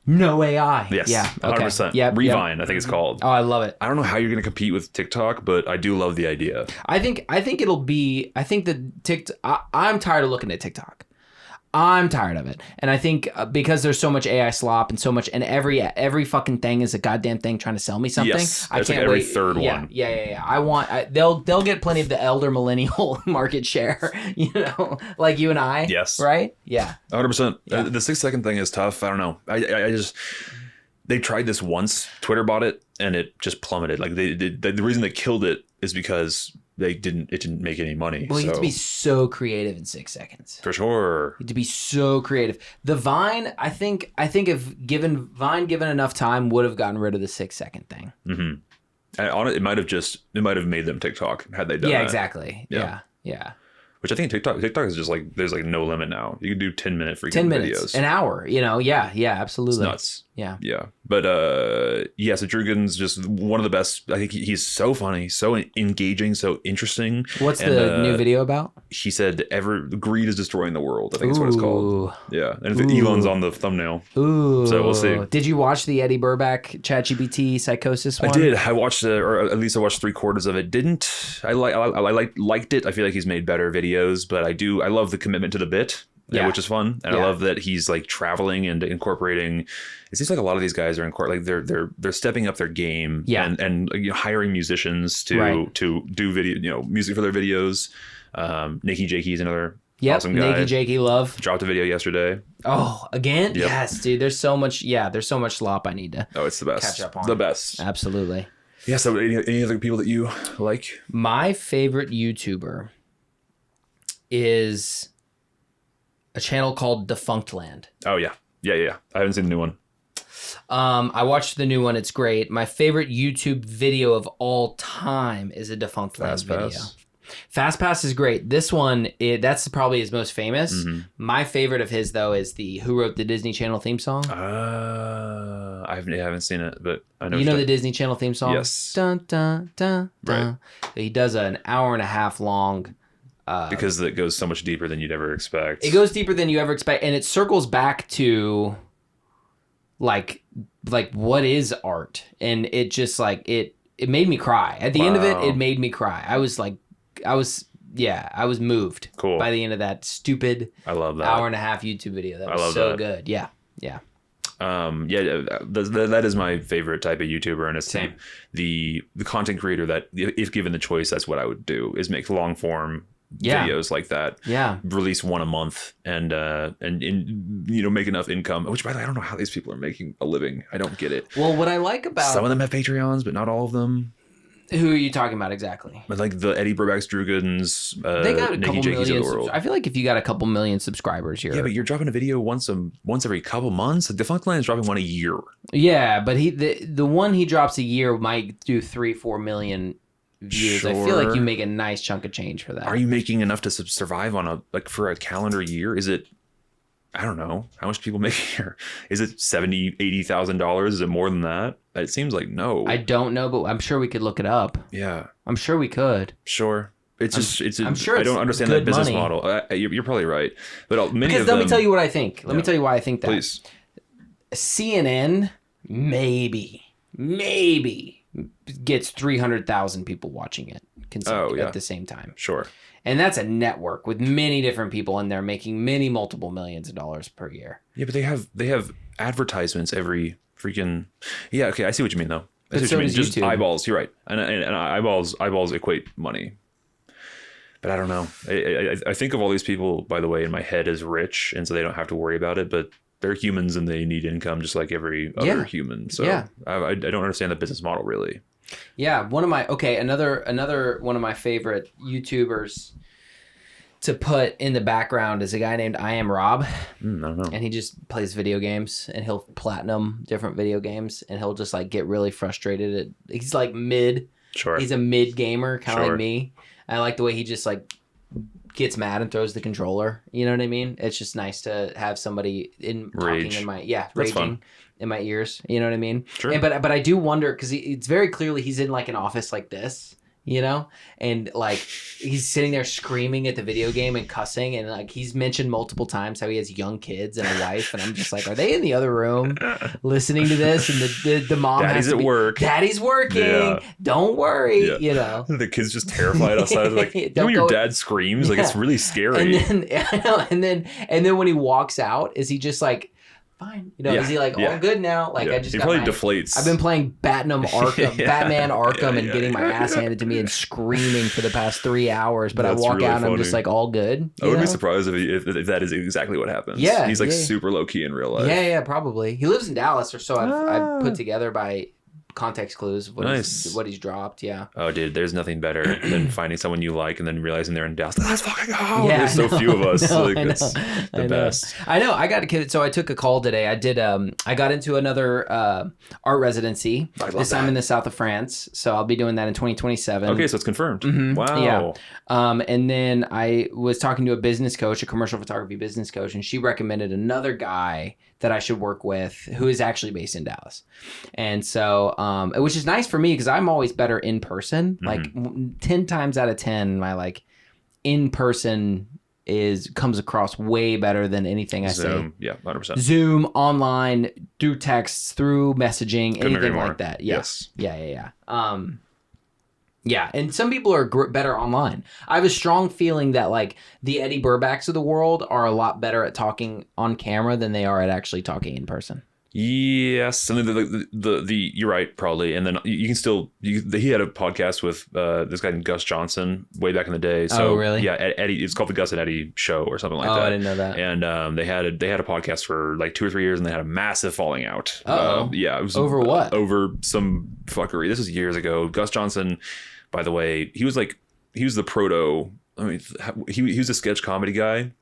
No AI. Yes. Yeah. 100%. Yep. Revine, I think it's called. Oh, I love it. I don't know how you're going to compete with TikTok, but I do love the idea. I think the TikTok. I'm tired of looking at TikTok. I'm tired of it. And I think because there's so much AI slop and so much, and every fucking thing is a goddamn thing trying to sell me something. Yes, I can't like every wait. third one. Yeah. They'll get plenty of the elder millennial market share, like you and I. Yes. Right? Yeah. 100%. Yeah. The 6-second thing is tough. I don't know. I just, they tried this once. Twitter bought it and it just plummeted. Like the reason they killed it is because it didn't make any money. Well, you have to be so creative in 6 seconds. For sure. You have to be so creative. The Vine, I think if Vine given enough time, would have gotten rid of the 6-second thing. Mm-hmm. It might have made them TikTok had they done that. Yeah, exactly. Yeah. Which I think TikTok is just like, there's like no limit now. You can do 10-minute freaking 10 minutes, videos. An hour, Yeah, absolutely. It's nuts. Yeah. But so Drew Gooden's just one of the best. I think he's so funny, so engaging, so interesting. What's the new video about? He said, greed is destroying the world. I think that's what it's called. Yeah. And Elon's on the thumbnail. Ooh. So we'll see. Did you watch the Eddie Burback ChatGPT psychosis one? I did. I watched or at least I watched 3/4 of it. I liked it. I feel like he's made better videos, but I love the commitment to the bit. Yeah, which is fun, and I love that he's like traveling and incorporating. It seems like a lot of these guys are they're stepping up their game, and hiring musicians to do video, music for their videos. Nikki Jakey is another Yep. Awesome guy. Nakey Jakey Love. Dropped a video yesterday. Oh, again? Yep. Yes, dude. There's so much slop I need to it's the best. catch up on. The best. Absolutely. Yeah, so any other people that you like? My favorite YouTuber is a channel called Defunct Land. Oh, yeah. Yeah. I haven't seen the new one. I watched the new one. It's great. My favorite YouTube video of all time is a Defunct Land video. Fast Pass is great. This one, that's probably his most famous. Mm-hmm. My favorite of his, though, is the Who Wrote the Disney Channel theme song. I haven't seen it, but I know. You know the Disney Channel theme song? Yes. Dun, dun, dun, dun. Right. He does an hour and a half long. Because it goes so much deeper than you'd ever expect. It goes deeper than you ever expect, and it circles back to like what is art, and it just like it made me cry. At the end of it made me cry. I was moved by the end of that stupid I love that hour and a half YouTube video. That was so good. Yeah. That is my favorite type of YouTuber, and it's the content creator that, if given the choice, that's what I would do, is make long form videos like that. Yeah. Release one a month and make enough income. Which, by the way, I don't know how these people are making a living. I don't get it. Well, what I like about some of them have Patreons, but not all of them. Who are you talking about exactly? But like the Eddie Burbacks, Drew Goodens, they got a couple million. Of the world. I feel like if you got a couple million subscribers, yeah, but you're dropping a video once every couple months. Defunct Land is dropping one a year. Yeah, but the one he drops a year might do 3-4 million views. Sure. I feel like you make a nice chunk of change for that. Are you making enough to survive on for a calendar year? Is it? I don't know. How much do people make here? Is it $70,000-$80,000? Is it more than that? It seems like no. I don't know, but I'm sure we could look it up. Yeah. I'm sure we could. Sure. I'm sure I don't understand that business model. You're probably right. But let me tell you what I think. Let me tell you why I think that. Please. CNN maybe gets 300,000 people watching it at the same time. Sure. And that's a network with many different people in there making multiple millions of dollars per year. Yeah, but they have advertisements every freaking. Yeah, okay, I see what you mean though. I see what you mean. Just YouTube. Eyeballs. You're right, and eyeballs equate money. But I don't know. I think of all these people, by the way, in my head as rich, and so they don't have to worry about it. But they're humans and they need income just like every other human. So I don't understand the business model really. Yeah, another one of my favorite YouTubers to put in the background is a guy named I Am Rob. I don't know. And he just plays video games, and he'll platinum different video games, and he'll just like get really frustrated. He's like mid. Sure. He's a mid gamer, kind of like me. I like the way he just like gets mad and throws the controller. You know what I mean? It's just nice to have somebody talking in my raging in my ears. You know what I mean? Sure. And, but I do wonder because it's very clearly he's in like an office like this, you know, and like he's sitting there screaming at the video game and cussing, and like he's mentioned multiple times how he has young kids and a wife, and I'm just like, are they in the other room listening to this? And the mom Daddy's at work. Daddy's working. Yeah. Don't worry. Yeah. You know, the kid's just terrified outside. Like, you know, when your dad screams, like it's really scary. And then when he walks out, is he just like, fine, you know? Is he like all good now? Like I just he probably deflates. I've been playing Batman Arkham and getting my ass handed to me and screaming for the past 3 hours, but that's I walk really out and funny. I'm just like all good. I wouldn't be surprised if that is exactly what happens. Yeah, he's like super low key in real life. Yeah, probably. He lives in Dallas, or so I've put together by context clues of what he's dropped. Yeah. Oh, dude, there's nothing better than finding someone you like and then realizing they're in Dallas. Let's fucking go. There's so few of us. It's the best. I know. I got a kid. So I took a call today. I did. I got into another art residency. This time in the south of France. So I'll be doing that in 2027. Okay, so it's confirmed. Mm-hmm. Wow. Yeah. And then I was talking to a business coach, a commercial photography business coach, and she recommended another guy that I should work with who is actually based in Dallas. And so, which is nice for me because I'm always better in person. Mm-hmm. Like 10 times out of 10, my like in person comes across way better than anything I Zoom. say. Yeah, 100%. Zoom, online, through texts, through messaging, couldn't anything like that. Yes. Yeah. Yeah, and some people are better online. I have a strong feeling that like the Eddie Burbacks of the world are a lot better at talking on camera than they are at actually talking in person. Yes, and then the you're right, probably. And then you can still he had a podcast with this guy named Gus Johnson way back in the day. So really? Yeah, Eddie. It's called the Gus and Eddie Show or something like that. Oh, I didn't know that. And they had a podcast for like 2 or 3 years, and they had a massive falling out. Yeah, it was over what? Over some fuckery. This was years ago. Gus Johnson, by the way, he was the proto. I mean, he was a sketch comedy guy.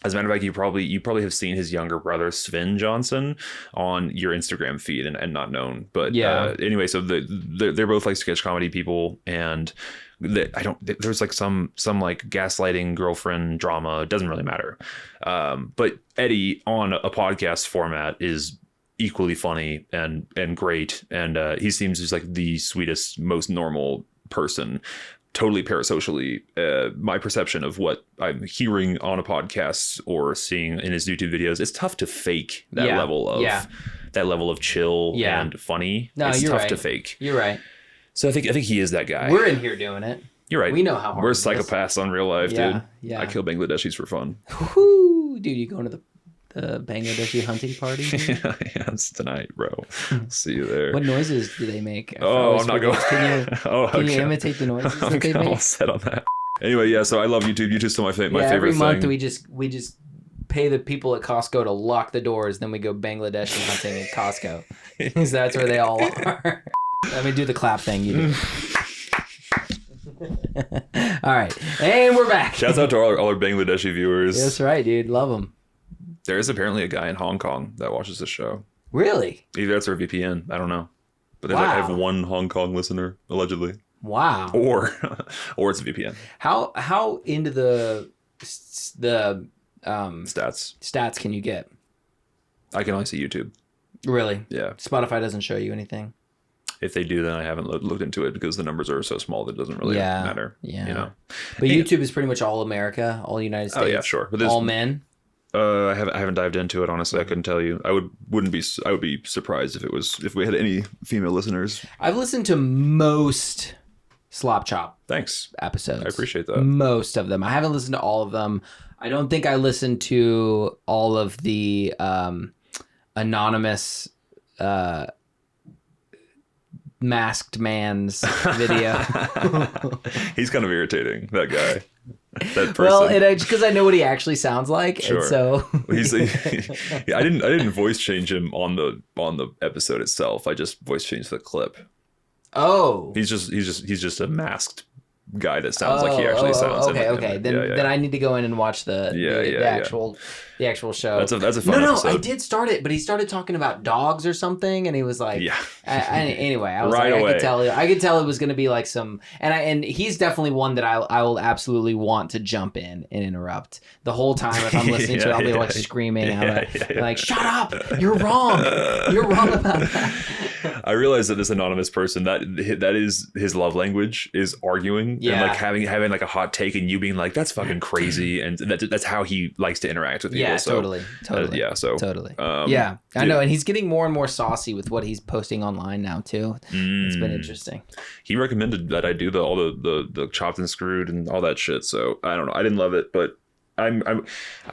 As a matter of fact, you probably have seen his younger brother Sven Johnson on your Instagram feed and not known. But anyway, so they're both like sketch comedy people, and there's like some like gaslighting girlfriend drama. It doesn't really matter. But Eddie on a podcast format is equally funny and great, and he seems just like the sweetest, most normal person. Totally parasocially, my perception of what I'm hearing on a podcast or seeing in his YouTube videos, it's tough to fake that level of chill and funny. No, it's you're tough right. to fake. You're right. So I think he is that guy. We're in here doing it. You're right. We know how hard we're it is. psychopaths on real life, dude. Yeah. I kill Bangladeshis for fun. Woo, dude, you going to the Bangladeshi hunting party? Yeah, it's tonight, bro. See you there. What noises do they make? I'm not going. Can you imitate the noises that they I'm all make? set on that. Anyway, yeah. So I love YouTube. YouTube's still my favorite every month thing. we just pay the people at Costco to lock the doors. Then we go Bangladeshi hunting at Costco because that's where they all are. Let me do the clap thing. You do. All right, and we're back. Shouts out to all our Bangladeshi viewers. That's right, dude. Love them. There is apparently a guy in Hong Kong that watches this show. Really? Either that's our VPN. I don't know. But I have one Hong Kong listener, allegedly. Wow. Or it's a VPN. How into the stats can you get? I can only see YouTube. Really? Yeah. Spotify doesn't show you anything? If they do, then I haven't looked into it because the numbers are so small that it doesn't really matter. Yeah. You know? But YouTube is pretty much all America, all United States. Oh, yeah, sure. But all men? I haven't dived into it, honestly. I couldn't tell you. I would be surprised if we had any female listeners. I've listened to most Slop Chop Thanks episodes. I appreciate that. Most of them. I haven't listened to all of them. I don't think I listened to all of the anonymous masked man's video. He's kind of irritating, that guy. That person. Well, because I know what he actually sounds like, sure. And so I didn't voice change him on the episode itself. I just voice changed the clip. Oh, he's just a masked guy that sounds like he actually sounds. Okay. Then I need to go in and watch the actual show. That's a fun episode. I did start it, but he started talking about dogs or something, and he was like, anyway, I was right like, away. I could tell it was going to be like some, and he's definitely one that I will absolutely want to jump in and interrupt the whole time. If I'm listening to it, I'll be like screaming, like, shut up, you're wrong about that. I realized that this anonymous person that is his love language is arguing and like having like a hot take and you being like, that's fucking crazy, and that's how he likes to interact with people. Yeah, totally. I know, and he's getting more and more saucy with what he's posting online now too. It's been interesting. He recommended that I do all the chopped and screwed and all that shit. So I don't know. I didn't love it, but I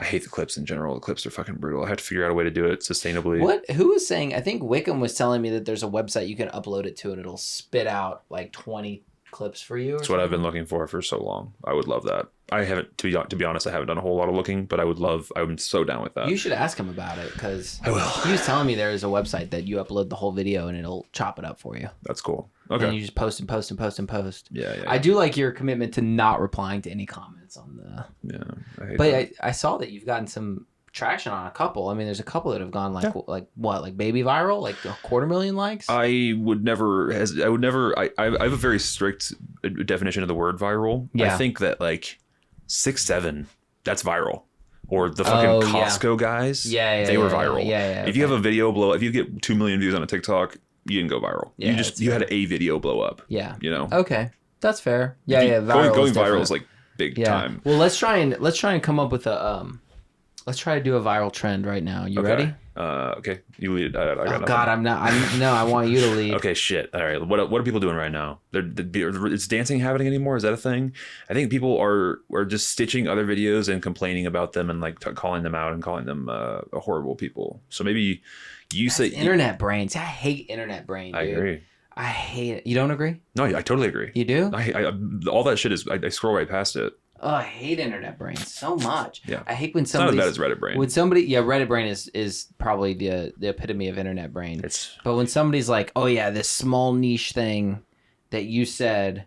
hate the clips in general. The clips are fucking brutal. I have to figure out a way to do it sustainably. Who was saying? I think Wickham was telling me that there's a website you can upload it to and it'll spit out like 20 clips for you. That's what I've been looking for so long. I would love that. I haven't, to be honest, I haven't done a whole lot of looking, but I'm so down with that. You should ask him about it because I will. He was telling me there is a website that you upload the whole video and it'll chop it up for you. That's cool. Okay. And you just post and post and post and post. Yeah. I do like your commitment to not replying to any comments on the. Yeah. But I saw that you've gotten some traction on a couple. I mean, there's a couple that have gone like baby viral, like 250,000 likes. I have a very strict definition of the word viral. Yeah. I think that like 6-7, that's viral. Or the fucking Costco guys, they were viral. If you have a video blow, if you get 2 million views on a TikTok, you didn't go viral. Yeah, you had a video blow up. Yeah. You know. Okay, that's fair. Yeah. Going viral is like big time. Well, let's try and come up with a let's try to do a viral trend right now. You ready? Okay, you lead. I got nothing. God, I want you to lead. Okay, shit. All right, what are people doing right now? Is dancing happening anymore? Is that a thing? I think people are just stitching other videos and complaining about them and like calling them out and calling them horrible people. So maybe you say internet brains. I hate internet brain. Dude. I agree. I hate it. You don't agree? No, I totally agree. You do? I all that shit is I scroll right past it. Oh, I hate internet brains so much. Yeah. I hate when somebody. It's not as bad as Reddit brain. When somebody, Reddit brain is probably the epitome of internet brain. But when somebody's like, oh yeah, this small niche thing that you said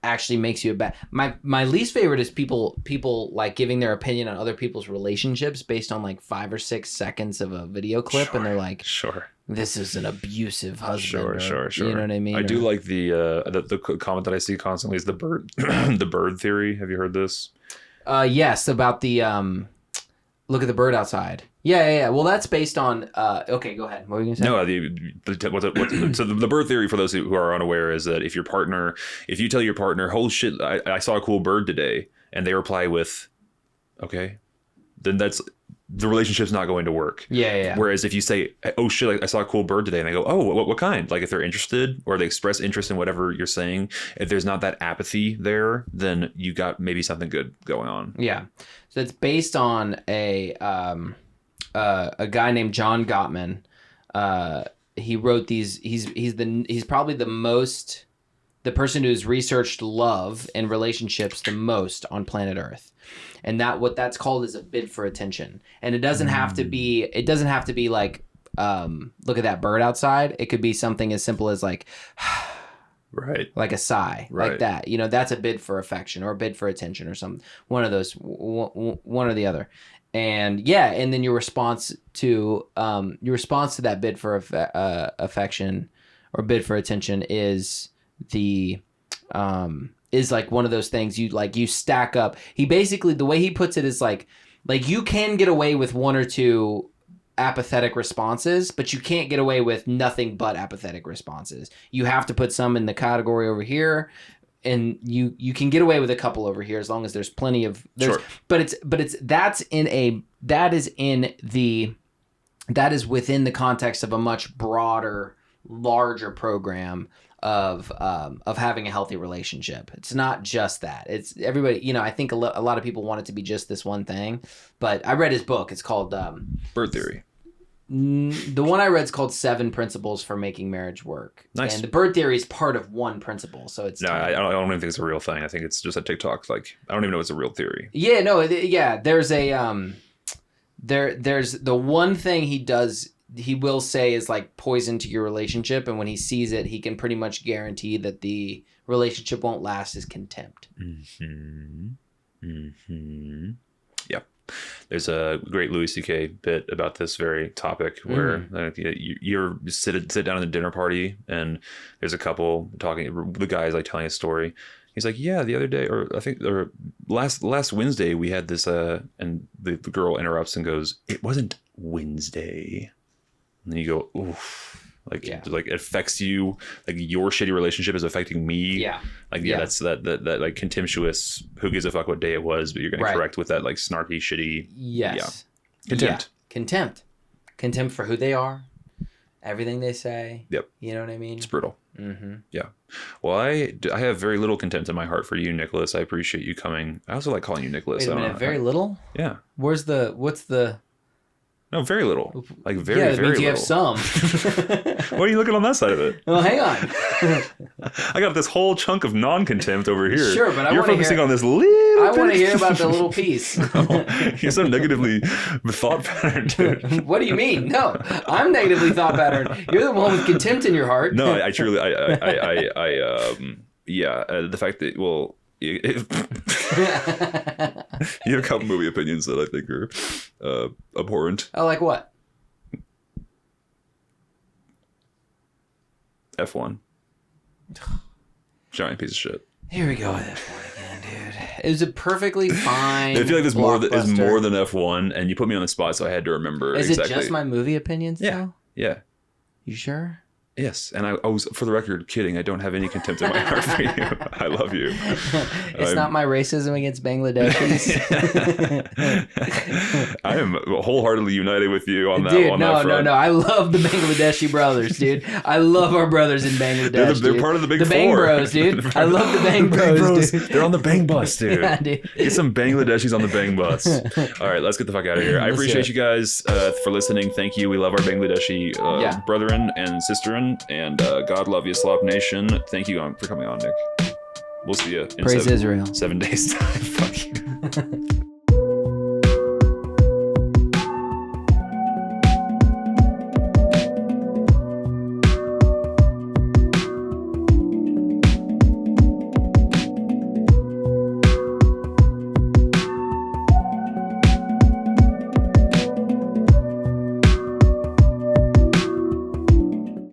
actually makes you a bad. My least favorite is people like giving their opinion on other people's relationships based on like 5 or 6 seconds of a video clip, and they're like, this is an abusive husband. Sure. You know what I mean? I do like the comment that I see constantly is the bird the bird theory. Have you heard this? Yes, about the look at the bird outside. Yeah. Well, that's based on. Okay, go ahead. What were you gonna say? So the bird theory, for those who are unaware, is that if you tell your partner, "Holy shit, I saw a cool bird today," and they reply with, "Okay," then that's the relationship's not going to work. Yeah. Whereas if you say, "Oh shit, I saw a cool bird today," and they go, "Oh, what kind?" Like if they're interested or they express interest in whatever you're saying, if there's not that apathy there, then you got maybe something good going on. Yeah. So it's based on a guy named John Gottman. He wrote these. He's probably the person who's researched love and relationships the most on planet Earth. And what that's called is a bid for attention. And it doesn't have to be like, look at that bird outside. It could be something as simple as like, right. Like a sigh, like that. You know, that's a bid for affection or a bid for attention or something. One of those, one or the other. And and then your response to that bid for affection or bid for attention is is like one of those things you stack up. He basically, the way he puts it is like you can get away with 1 or 2 apathetic responses, but you can't get away with nothing but apathetic responses. You have to put some in the category over here, and you can get away with a couple over here as long as there's plenty of but that is within the context of a much broader, larger program of having a healthy relationship. It's not just that. It's everybody, you know, I think a lot of people want it to be just this one thing, but I read his book. It's called Bird Theory. The one I read is called 7 Principles for Making Marriage Work. Nice. And the bird theory is part of one principle. So it's I don't even think it's a real thing. I think it's just a TikTok. Like, I don't even know it's a real theory. Yeah, no, there's a there's the one thing he will say is like poison to your relationship, and when he sees it, he can pretty much guarantee that the relationship won't last, is contempt. Yep. There's a great Louis C.K. bit about this very topic where you sit down at a dinner party and there's a couple talking. The guy's like telling a story. He's like, yeah, the other day, or last Wednesday, we had this, and the girl interrupts and goes, "It wasn't Wednesday." And you go, oof. Like it affects you, like your shitty relationship is affecting me. That's that like contemptuous, who gives a fuck what day it was, but you're gonna correct with that like snarky, shitty. Contempt for who they are, everything they say. Yep. You know what I mean? It's brutal. Yeah. Well, I have very little contempt in my heart for you, Nicholas. I appreciate you coming. I also like calling you Nicholas. Wait a minute, very little? Yeah. What's the No, very little. Like very, that very means little. You have some. Why are you looking on that side of it? Well, hang on. I got this whole chunk of non-contempt over here. Sure, but you're focusing on this little I want to hear about the little piece. You're so negatively thought patterned, dude. What do you mean? No, I'm negatively thought patterned. You're the one with contempt in your heart. No, I truly, the fact that, well, you have a couple movie opinions that I think are abhorrent. Oh, like what? F1. Giant piece of shit. Here we go with F1 again, dude. It was a perfectly fine. I feel like there's more than F1, and you put me on the spot, so I had to remember. Is it just my movie opinions? Yeah. Though? Yeah. You sure? Yes, and I was, for the record, kidding. I don't have any contempt in my heart for you. I love you. It's not my racism against Bangladeshis. I am wholeheartedly united with you on that. Dude, on no, that front. no. I love the Bangladeshi brothers, dude. I love our brothers in Bangladesh. They're part of the big four. The Bang Bros, dude. I love the Bang Bros, dude. They're on the Bang Bus, dude. Yeah, dude. Get some Bangladeshis on the Bang Bus. All right, let's get the fuck out of here. I appreciate you guys for listening. Thank you. We love our Bangladeshi brethren and sisterin, and God love you, Slop Nation. Thank you for coming on, Nick. We'll see you in Praise Israel. 7 days time. Fuck you.